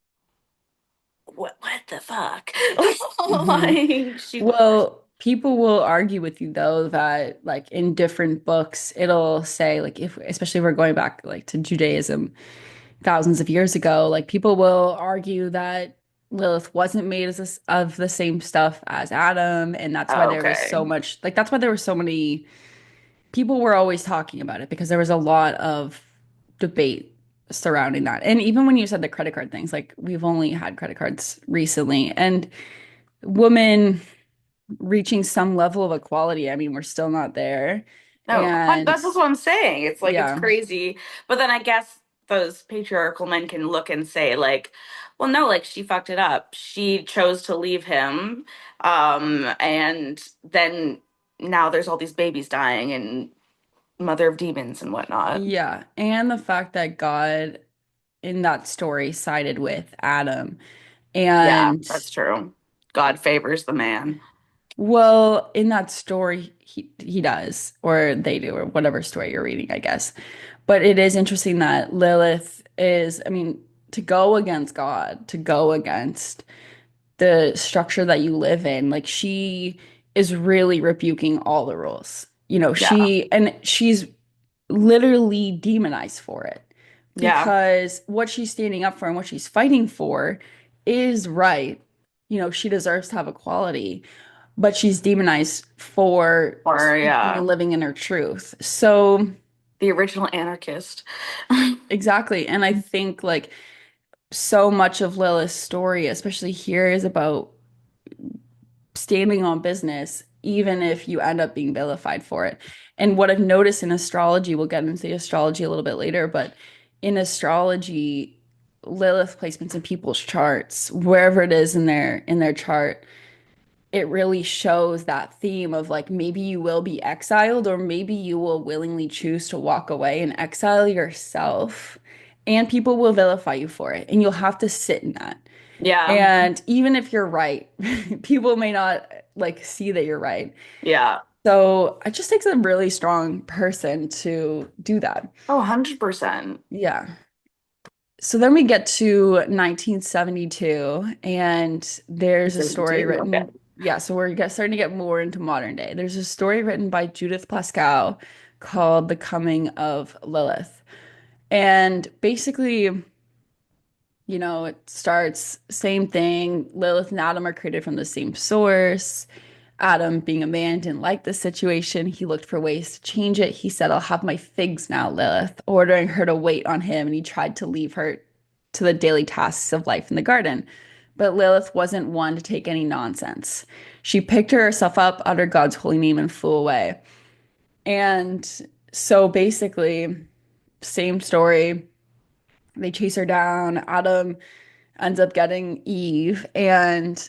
what the fuck? Hmm. Like she Well, people will argue with you though that like in different books it'll say like if especially if we're going back like to Judaism thousands of years ago, like people will argue that Lilith wasn't made as of the same stuff as Adam, and that's why there was okay. so much like that's why there were so many people were always talking about it because there was a lot of debate surrounding that. And even when you said the credit card things, like we've only had credit cards recently, and women reaching some level of equality. I mean, we're still not there. No, And that's just what I'm saying. It's like it's yeah, crazy. But then I guess those patriarchal men can look and say, like, well, no, like she fucked it up. She chose to leave him. And then now there's all these babies dying and mother of demons and whatnot. yeah. And the fact that God in that story sided with Adam. Yeah, And that's true. God favors the man. well, in that story, he does, or they do, or whatever story you're reading, I guess. But it is interesting that Lilith is, I mean, to go against God, to go against the structure that you live in, like she is really rebuking all the rules. Yeah. She's literally demonized for it Yeah. because what she's standing up for and what she's fighting for is right. She deserves to have equality, but she's demonized for Or speaking yeah. and living in her truth. So, The original anarchist. exactly. And I think like so much of Lilith's story, especially here, is about standing on business, even if you end up being vilified for it. And what I've noticed in astrology, we'll get into the astrology a little bit later, but in astrology, Lilith placements in people's charts, wherever it is in their chart, it really shows that theme of like maybe you will be exiled or maybe you will willingly choose to walk away and exile yourself and people will vilify you for it and you'll have to sit in that. Yeah. And even if you're right, people may not like see that you're right. Yeah. So it just takes a really strong person to do that. Oh, 100%. Yeah. So then we get to 1972, and there's a story 72. Okay. written. Yeah, so starting to get more into modern day. There's a story written by Judith Pascal called The Coming of Lilith. And basically, it starts same thing. Lilith and Adam are created from the same source. Adam, being a man, didn't like the situation. He looked for ways to change it. He said, I'll have my figs now, Lilith, ordering her to wait on him. And he tried to leave her to the daily tasks of life in the garden. But Lilith wasn't one to take any nonsense. She picked herself up, uttered God's holy name, and flew away. And so basically, same story. They chase her down. Adam ends up getting Eve and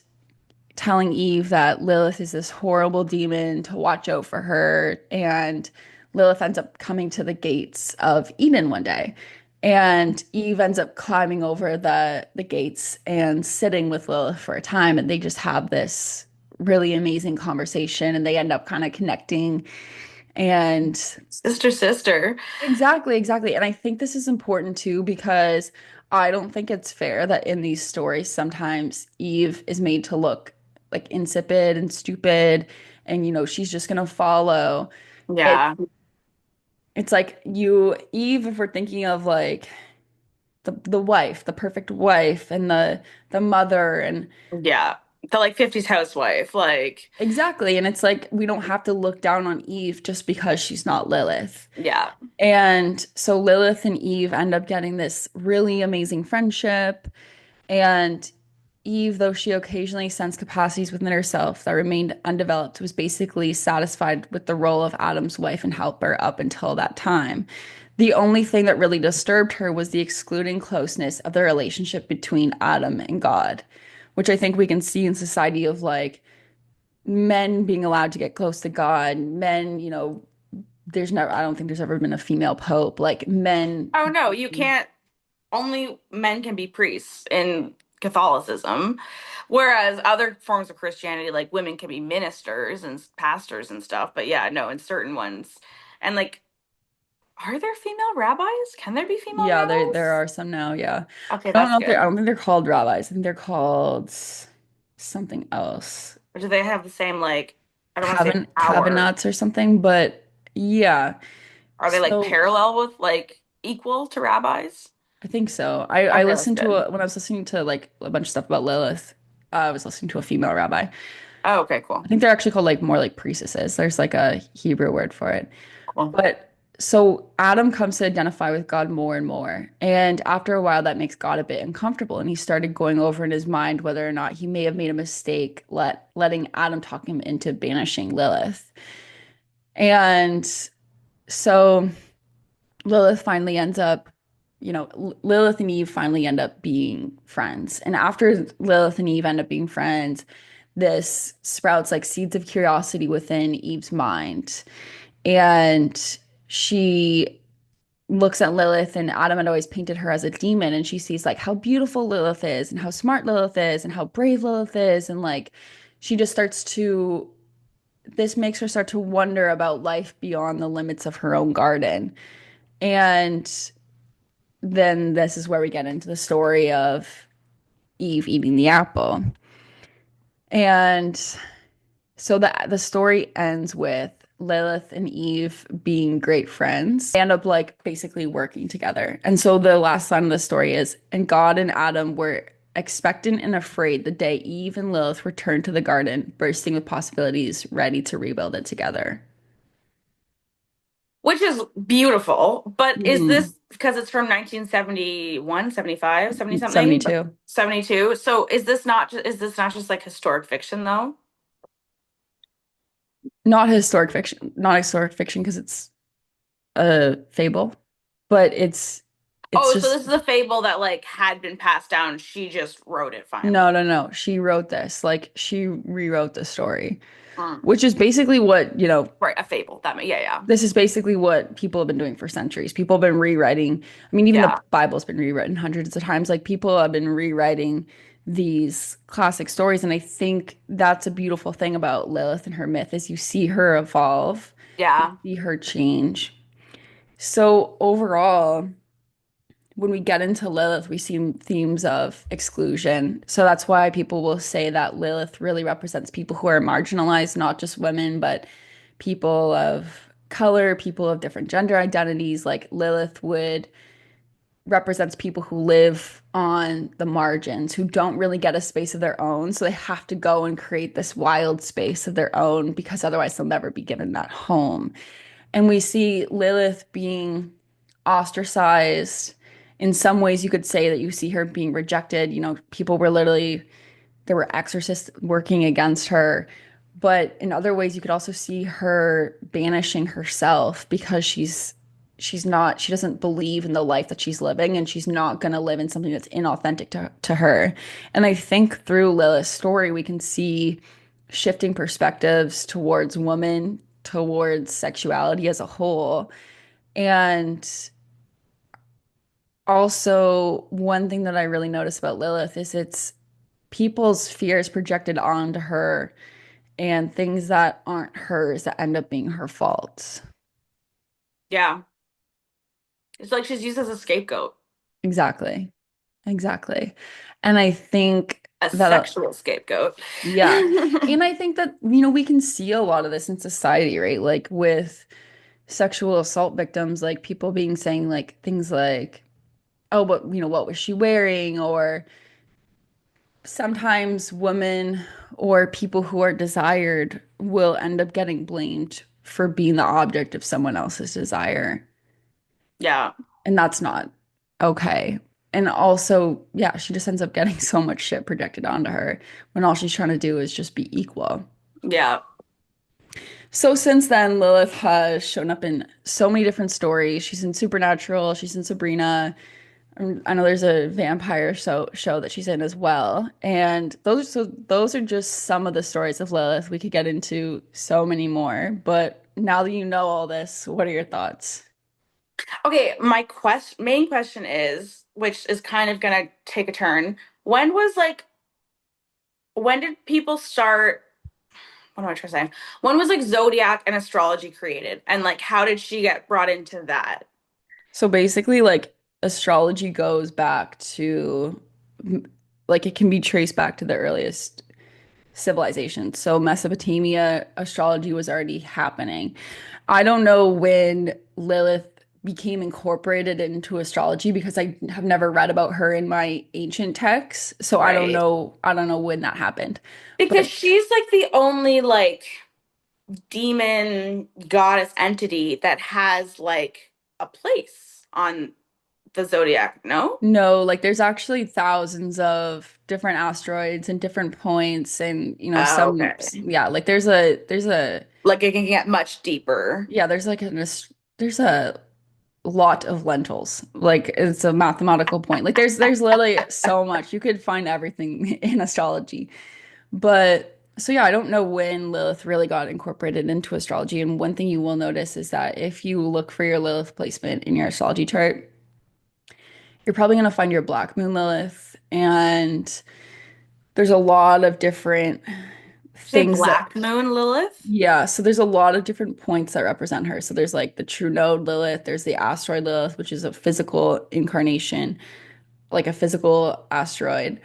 telling Eve that Lilith is this horrible demon to watch out for her. And Lilith ends up coming to the gates of Eden one day. And Eve ends up climbing over the gates and sitting with Lilith for a time. And they just have this really amazing conversation and they end up kind of connecting. And Sister, sister. exactly, exactly. And I think this is important too because I don't think it's fair that in these stories sometimes Eve is made to look like insipid and stupid and she's just gonna follow. It Yeah. it's like you Eve, if we're thinking of like the wife, the perfect wife, and the mother, and Yeah. The like 50s housewife. Like, exactly. And it's like we don't have to look down on Eve just because she's not Lilith. yeah. And so Lilith and Eve end up getting this really amazing friendship. And Eve, though she occasionally sensed capacities within herself that remained undeveloped, was basically satisfied with the role of Adam's wife and helper up until that time. The only thing that really disturbed her was the excluding closeness of the relationship between Adam and God, which I think we can see in society of like men being allowed to get close to God, men, there's never, I don't think there's ever been a female pope, like men. Oh no, you can't. Only men can be priests in Catholicism, whereas other forms of Christianity, like women can be ministers and pastors and stuff. But yeah, no, in certain ones. And like, are there female rabbis? Can there be female Yeah, there rabbis? are some now, yeah. Okay, I don't that's know if they're I good. don't think they're called rabbis. I think they're called something else. Or do they have the same, like, I don't want to say power. Cavenats or something, but yeah. Are they like So parallel with, like, equal to rabbis? I think so. I Okay, that's listened to good. when I was listening to like a bunch of stuff about Lilith, I was listening to a female rabbi. Oh, okay, cool. I think they're actually called like more like priestesses. There's like a Hebrew word for it. Cool. But so Adam comes to identify with God more and more. And after a while, that makes God a bit uncomfortable. And he started going over in his mind whether or not he may have made a mistake letting Adam talk him into banishing Lilith. And so Lilith finally ends up, Lilith and Eve finally end up being friends. And after Lilith and Eve end up being friends, this sprouts like seeds of curiosity within Eve's mind. And she looks at Lilith, and Adam had always painted her as a demon, and she sees like how beautiful Lilith is and how smart Lilith is and how brave Lilith is, and like she just starts to this makes her start to wonder about life beyond the limits of her own garden. And then this is where we get into the story of Eve eating the apple. And so the story ends with Lilith and Eve being great friends. They end up like basically working together. And so the last line of the story is, and God and Adam were expectant and afraid the day Eve and Lilith returned to the garden, bursting with possibilities, ready to rebuild it together. Which is beautiful, but is Hmm. this because it's from 1971, 75, 70 something, but 72. 72? So is this not just like historic fiction though? Not historic fiction because it's a fable, but it's Oh, so this just is a fable that like had been passed down. She just wrote it no, finally. no, no. She wrote this. Like she rewrote the story, Mm. which is basically what, Right, a fable. Yeah, yeah. this is basically what people have been doing for centuries. People have been rewriting. I mean, even the Yeah. Bible's been rewritten hundreds of times. Like people have been rewriting these classic stories, and I think that's a beautiful thing about Lilith and her myth is you see her evolve, you Yeah. see her change. So overall, when we get into Lilith, we see themes of exclusion. So that's why people will say that Lilith really represents people who are marginalized, not just women, but people of color, people of different gender identities. Like Lilith would represents people who live on the margins, who don't really get a space of their own. So they have to go and create this wild space of their own because otherwise they'll never be given that home. And we see Lilith being ostracized. In some ways, you could say that you see her being rejected. People were literally, there were exorcists working against her. But in other ways, you could also see her banishing herself because she doesn't believe in the life that she's living, and she's not going to live in something that's inauthentic to her. And I think through Lilith's story, we can see shifting perspectives towards women, towards sexuality as a whole. And also, one thing that I really notice about Lilith is it's people's fears projected onto her and things that aren't hers that end up being her faults. Yeah. It's like she's used as a scapegoat, Exactly. Exactly. And I think a that, sexual scapegoat. yeah. And I think that, we can see a lot of this in society, right? Like with sexual assault victims, like people being saying like things like, oh, but what was she wearing? Or sometimes women or people who are desired will end up getting blamed for being the object of someone else's desire. Yeah. And that's not okay. And also, yeah, she just ends up getting so much shit projected onto her when all she's trying to do is just be equal. Yeah. So since then, Lilith has shown up in so many different stories. She's in Supernatural, she's in Sabrina. I know there's a vampire show that she's in as well. And those are just some of the stories of Lilith. We could get into so many more, but now that you know all this, what are your thoughts? Okay, my main question is, which is kind of gonna take a turn. When was like when did people start, what am I trying to say? When was like zodiac and astrology created? And like how did she get brought into that? So basically, like astrology goes back to like it can be traced back to the earliest civilization. So Mesopotamia, astrology was already happening. I don't know when Lilith became incorporated into astrology because I have never read about her in my ancient texts. So Right. I don't know when that happened. Because But she's like the only like demon goddess entity that has like a place on the zodiac, no? no, like there's actually thousands of different asteroids and different points and Oh, some okay. yeah, like there's a Like it can get much deeper. yeah, there's a lot of lentils. Like it's a mathematical point. Like there's literally so much. You could find everything in astrology. But so yeah, I don't know when Lilith really got incorporated into astrology. And one thing you will notice is that if you look for your Lilith placement in your astrology chart, you're probably going to find your Black Moon Lilith. And there's a lot of different Say things that, Black Moon Lilith? yeah, so there's a lot of different points that represent her. So there's like the true node Lilith, there's the asteroid Lilith, which is a physical incarnation, like a physical asteroid.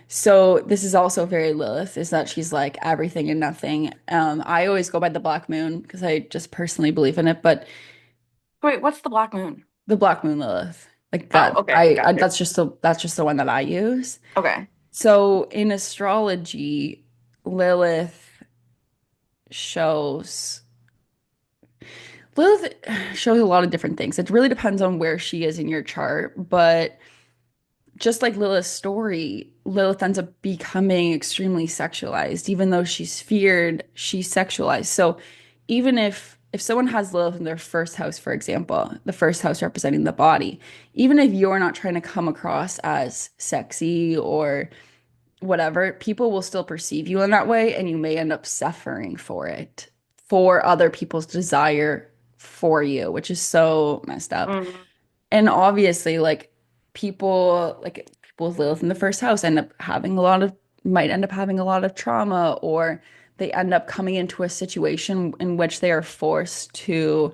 So this is also very Lilith, is that she's like everything and nothing. I always go by the Black Moon because I just personally believe in it, but Wait, what's the Black Moon? the Black Moon Lilith, like Oh, that, okay, I gotcha. that's just the one that I use. Okay. So in astrology, Lilith shows Lilith shows a lot of different things. It really depends on where she is in your chart, but just like Lilith's story, Lilith ends up becoming extremely sexualized. Even though she's feared, she's sexualized. So even if someone has Lilith in their first house, for example, the first house representing the body, even if you're not trying to come across as sexy or whatever, people will still perceive you in that way, and you may end up suffering for it, for other people's desire for you, which is so messed up. Mm. And obviously, people with Lilith in the first house might end up having a lot of trauma, or they end up coming into a situation in which they are forced to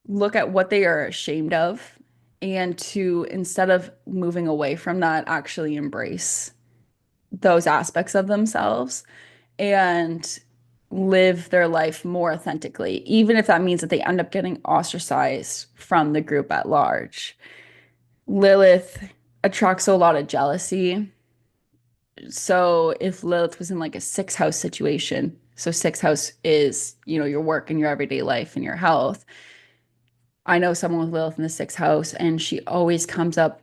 look at what they are ashamed of and to, instead of moving away from that, actually embrace those aspects of themselves and live their life more authentically, even if that means that they end up getting ostracized from the group at large. Lilith attracts a lot of jealousy. So if Lilith was in like a sixth house situation, so sixth house is, your work and your everyday life and your health. I know someone with Lilith in the sixth house, and she always comes up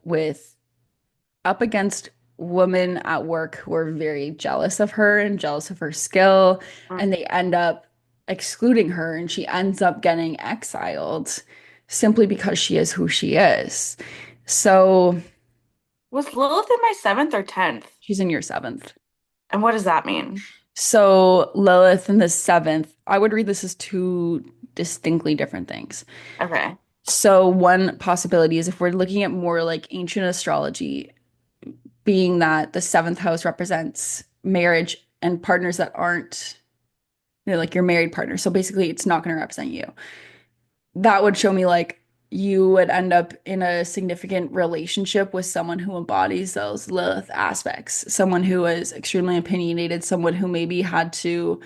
against women at work who are very jealous of her and jealous of her skill, and they end up excluding her, and she ends up getting exiled simply because she is who she is. So Was Lilith in my seventh or 10th? she's in your seventh. And what does that mean? So Lilith in the seventh, I would read this as two distinctly different things. Okay. So one possibility is if we're looking at more like ancient astrology, being that the seventh house represents marriage and partners that aren't, like your married partner. So basically, it's not going to represent you. That would show me like you would end up in a significant relationship with someone who embodies those Lilith aspects, someone who is extremely opinionated, someone who maybe had to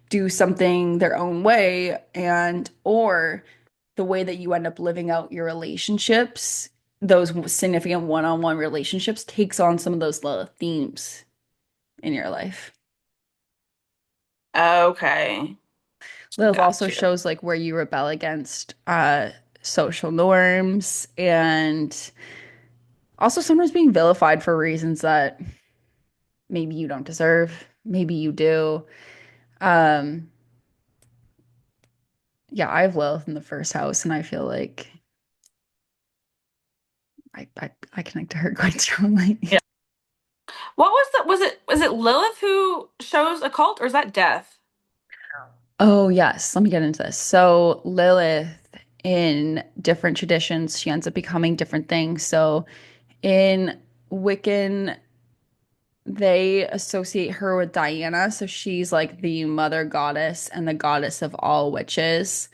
do something their own way, and or the way that you end up living out your relationships those significant one-on-one relationships takes on some of those Lilith themes in your life. Okay. Lilith Got also you. shows like where you rebel against social norms and also sometimes being vilified for reasons that maybe you don't deserve, maybe you do. Um, yeah, I have Lilith in the first house, and I feel like I connect to her quite strongly. Yeah. What was the was it Lilith who shows a cult or is that Death? Oh, yes. Let me get into this. So, Lilith, in different traditions, she ends up becoming different things. So, in Wiccan, they associate her with Diana. So, she's like the mother goddess and the goddess of all witches.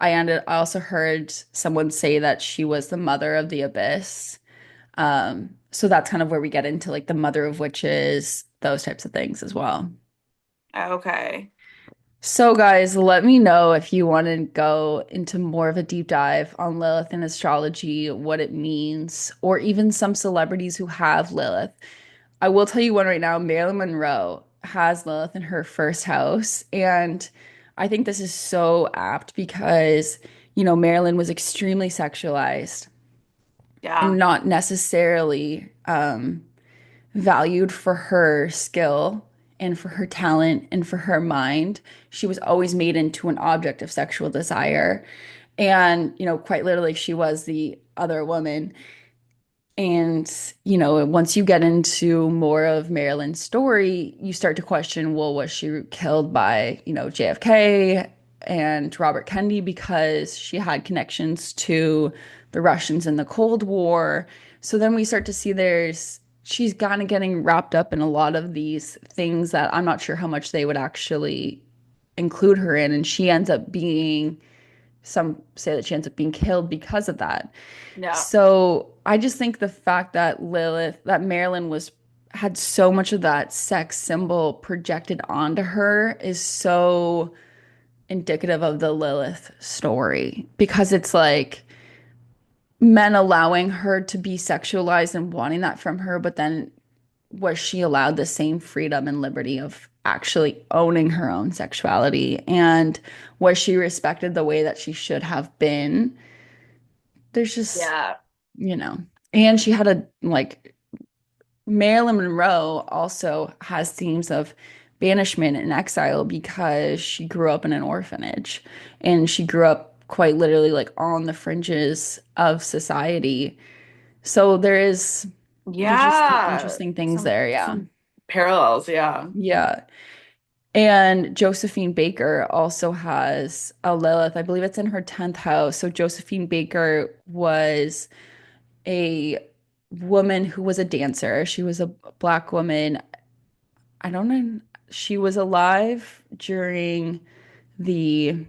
I also heard someone say that she was the mother of the abyss. So that's kind of where we get into like the mother of witches, those types of things as well. Okay. So, guys, let me know if you want to go into more of a deep dive on Lilith and astrology, what it means, or even some celebrities who have Lilith. I will tell you one right now, Marilyn Monroe has Lilith in her first house. And I think this is so apt because, Marilyn was extremely sexualized and Yeah. not necessarily valued for her skill and for her talent and for her mind. She was always made into an object of sexual desire. And, quite literally, she was the other woman. And, once you get into more of Marilyn's story, you start to question, well, was she killed by, JFK and Robert Kennedy because she had connections to the Russians in the Cold War? So then we start to see she's kind of getting wrapped up in a lot of these things that I'm not sure how much they would actually include her in. And she ends up being, some say that she ends up being killed because of that. Yeah. So I just think the fact that Marilyn had so much of that sex symbol projected onto her is so indicative of the Lilith story because it's like men allowing her to be sexualized and wanting that from her, but then was she allowed the same freedom and liberty of actually owning her own sexuality? And was she respected the way that she should have been? There's just Yeah. you know. And she had Marilyn Monroe also has themes of banishment and exile because she grew up in an orphanage and she grew up quite literally like on the fringes of society. So there's just some Yeah. interesting things there, yeah. Some parallels, yeah. Yeah. And Josephine Baker also has a Lilith. I believe it's in her 10th house. So Josephine Baker was a woman who was a dancer. She was a black woman. I don't know. She was alive during the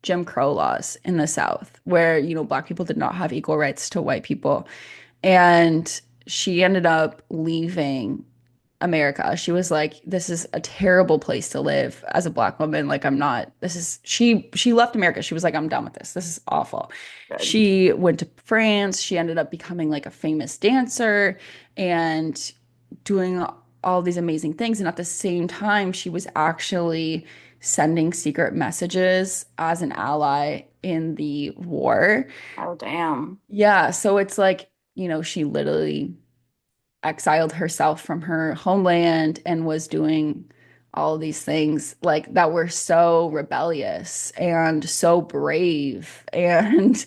Jim Crow laws in the South, where, black people did not have equal rights to white people. And she ended up leaving America. She was like, this is a terrible place to live as a black woman. Like, I'm not, this is, she left America. She was like, I'm done with this. This is awful. Good. She went to France. She ended up becoming like a famous dancer and doing all these amazing things. And at the same time, she was actually sending secret messages as an ally in the war. Oh, damn. Yeah. So it's like, she literally exiled herself from her homeland and was doing all these things like that were so rebellious and so brave and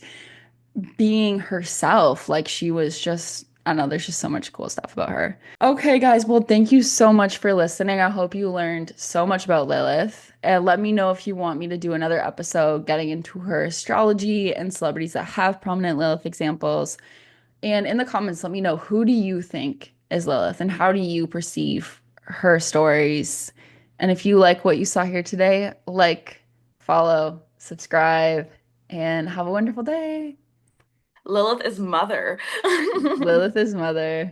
being herself. Like she was just, I don't know, there's just so much cool stuff about her. Okay, guys, well, thank you so much for listening. I hope you learned so much about Lilith. And let me know if you want me to do another episode getting into her astrology and celebrities that have prominent Lilith examples. And in the comments, let me know, who do you think is Lilith and how do you perceive her stories? And if you like what you saw here today, like, follow, subscribe, and have a wonderful day. Lilith is mother. Lilith is mother.